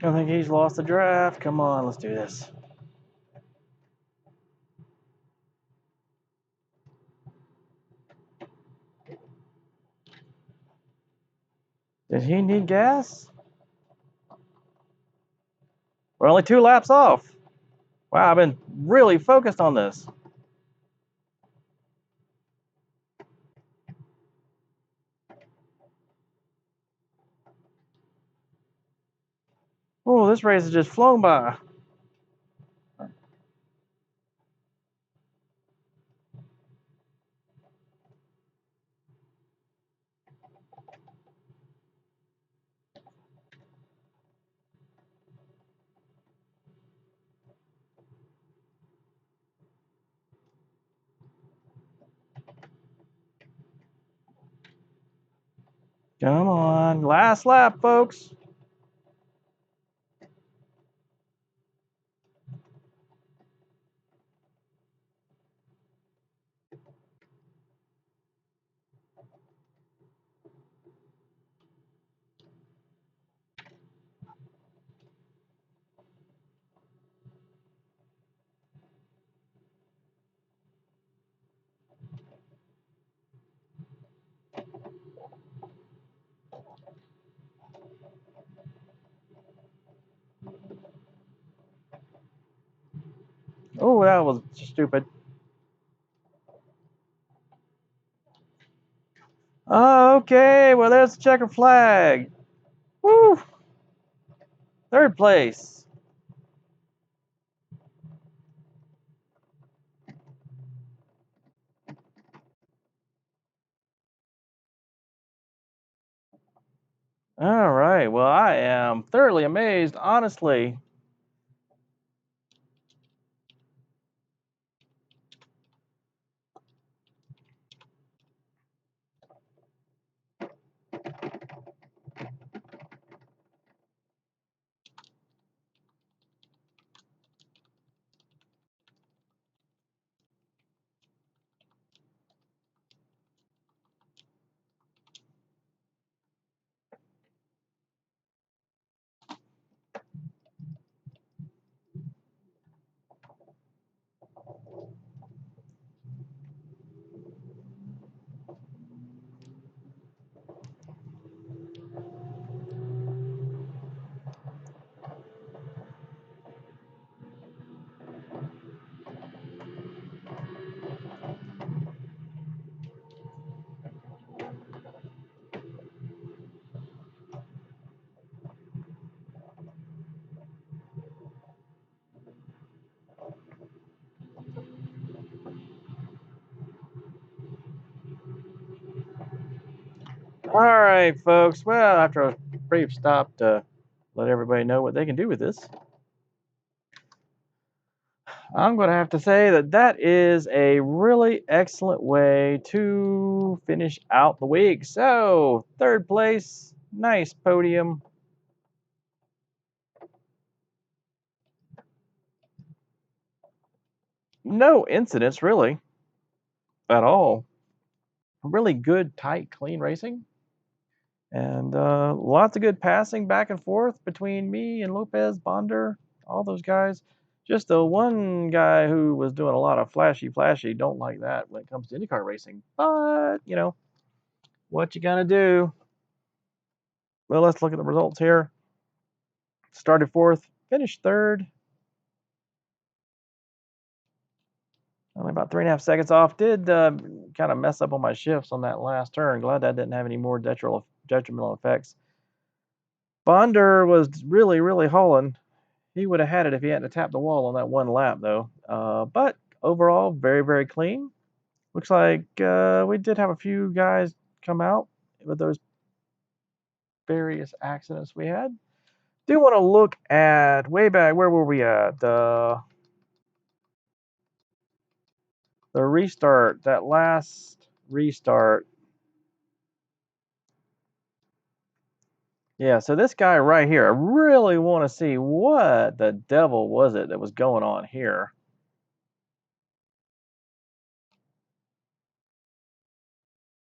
I think he's lost the draft. Come on, let's do this. Did he need gas? We're only 2 laps off. Wow, I've been really focused on this. Oh, this race has just flown by. Come on, last lap, folks. Oh, that was stupid. Okay, well, there's the checker flag. Woo! 3rd place. All right, well, I am thoroughly amazed, honestly. All right, folks. Well, after a brief stop to let everybody know what they can do with this, I'm going to have to say that that is a really excellent way to finish out the week. So, 3rd place, nice podium. No incidents, really, at all. Really good, tight, clean racing. And lots of good passing back and forth between me and Lopez, Bonder, all those guys. Just the one guy who was doing a lot of flashy, don't like that when it comes to IndyCar racing. But, what you gonna do? Well, let's look at the results here. Started 4th, finished 3rd. Only about 3.5 seconds off. Did kind of mess up on my shifts on that last turn. Glad that didn't have any more detrimental effects. Bonder was really, really hauling. He would have had it if he hadn't tapped the wall on that one lap, though. But overall, very, very clean. Looks like we did have a few guys come out with those various accidents we had. Do want to look at way back. Where were we at? The restart. That last restart. Yeah. So this guy right here. I really want to see what the devil was it that was going on here.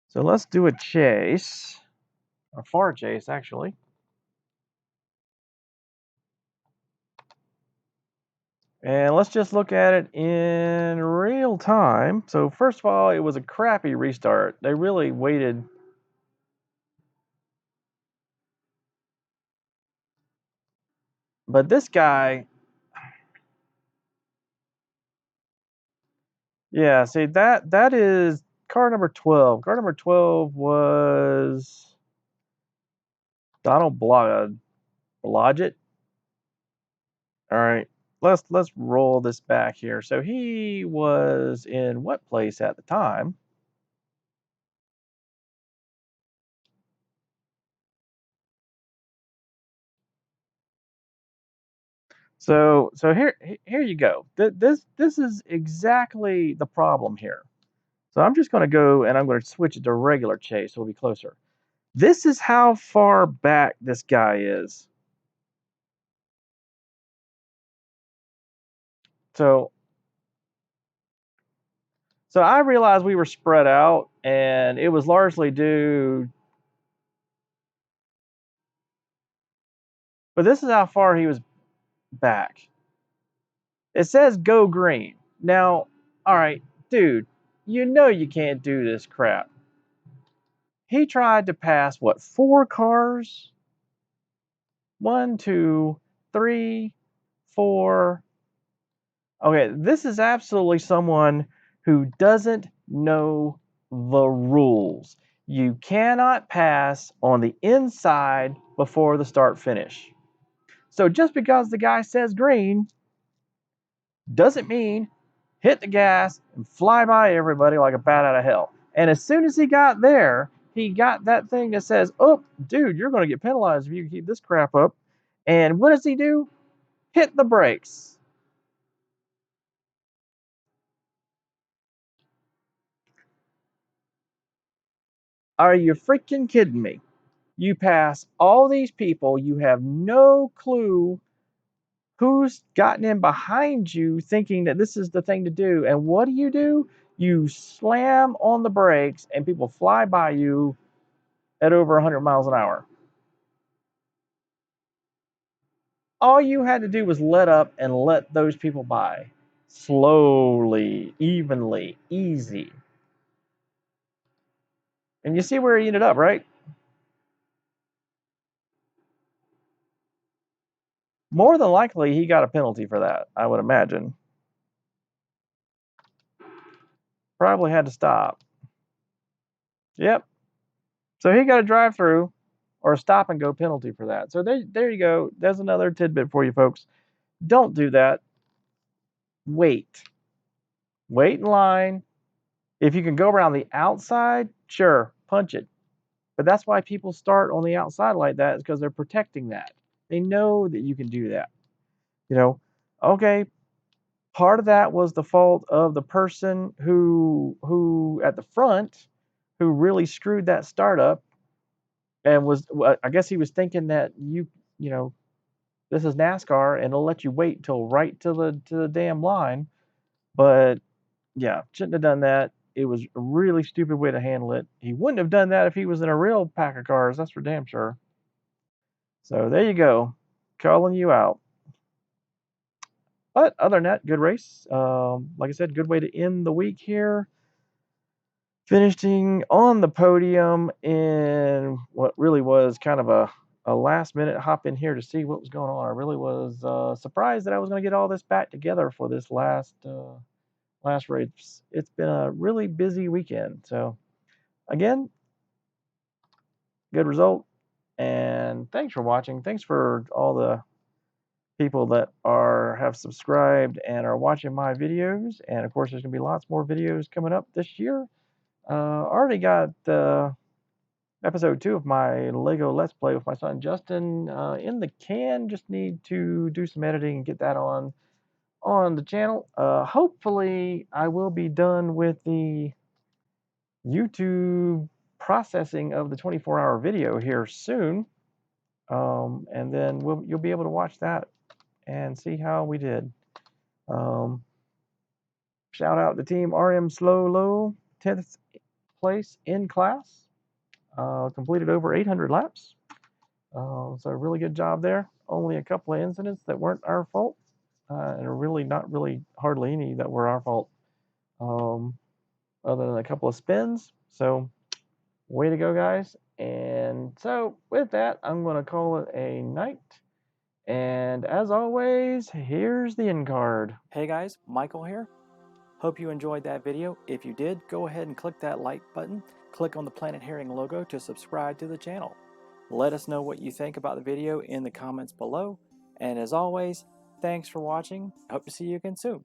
So let's do a chase, a far chase, actually. And let's just look at it in real time. So first of all, it was a crappy restart. They really waited. But this guy, yeah, see that is car number 12. Car number 12 was Donald Blodgett. All right. Let's roll this back here. So he was in what place at the time? So here you go. This is exactly the problem here. So I'm just going to go and I'm going to switch it to regular chase so we'll be closer. This is how far back this guy is. So so I realized we were spread out and it was largely due, but this is how far he was back. It says go green. Now, all right, dude, you know you can't do this crap. He tried to pass what, four cars? One, two, three, four. Okay, this is absolutely someone who doesn't know the rules. You cannot pass on the inside before the start finish. So just because the guy says green doesn't mean hit the gas and fly by everybody like a bat out of hell. And as soon as he got there, he got that thing that says, "Oh, dude, you're going to get penalized if you keep this crap up." And what does he do? Hit the brakes. Are you freaking kidding me? You pass all these people, you have no clue who's gotten in behind you thinking that this is the thing to do. And what do? You slam on the brakes and people fly by you at over 100 miles an hour. All you had to do was let up and let those people by. Slowly, evenly, easy. And you see where he ended up, right? More than likely, he got a penalty for that, I would imagine. Probably had to stop. Yep. So he got a drive through or a stop and go penalty for that. So there you go. There's another tidbit for you folks. Don't do that. Wait. Wait in line. If you can go around the outside, sure, punch it. But that's why people start on the outside like that, is because they're protecting that. They know that you can do that. You know, okay, part of that was the fault of the person who at the front who really screwed that startup and was, I guess he was thinking that you know this is NASCAR and it'll let you wait till right to the damn line. But yeah, shouldn't have done that. It was a really stupid way to handle it. He wouldn't have done that if he was in a real pack of cars, that's for damn sure. So there you go, calling you out. But other than that, good race. Like I said, good way to end the week here. Finishing on the podium in what really was kind of a last minute hop in here to see what was going on. I really was surprised that I was going to get all this back together for this last race. It's been a really busy weekend. So again, good result. And thanks for watching. Thanks for all the people that have subscribed and are watching my videos. And of course, there's going to be lots more videos coming up this year. Already got episode 2 of my Lego Let's Play with my son Justin in the can. Just need to do some editing and get that on the channel. Hopefully, I will be done with the YouTube processing of the 24-hour video here soon. And then you'll be able to watch that and see how we did. Um, Shout out to Team RM Slow Low, 10th place in class. Completed over 800 laps. So a really good job there. Only a couple of incidents that weren't our fault. and really not really hardly any that were our fault, um, other than a couple of spins. So way to go, guys. And so with that, I'm going to call it a night. And as always, here's the end card. Hey guys, Michael here. Hope you enjoyed that video. If you did, go ahead and click that like button. Click on the Planet Herring logo to subscribe to the channel. Let us know what you think about the video in the comments below. And as always, thanks for watching. Hope to see you again soon.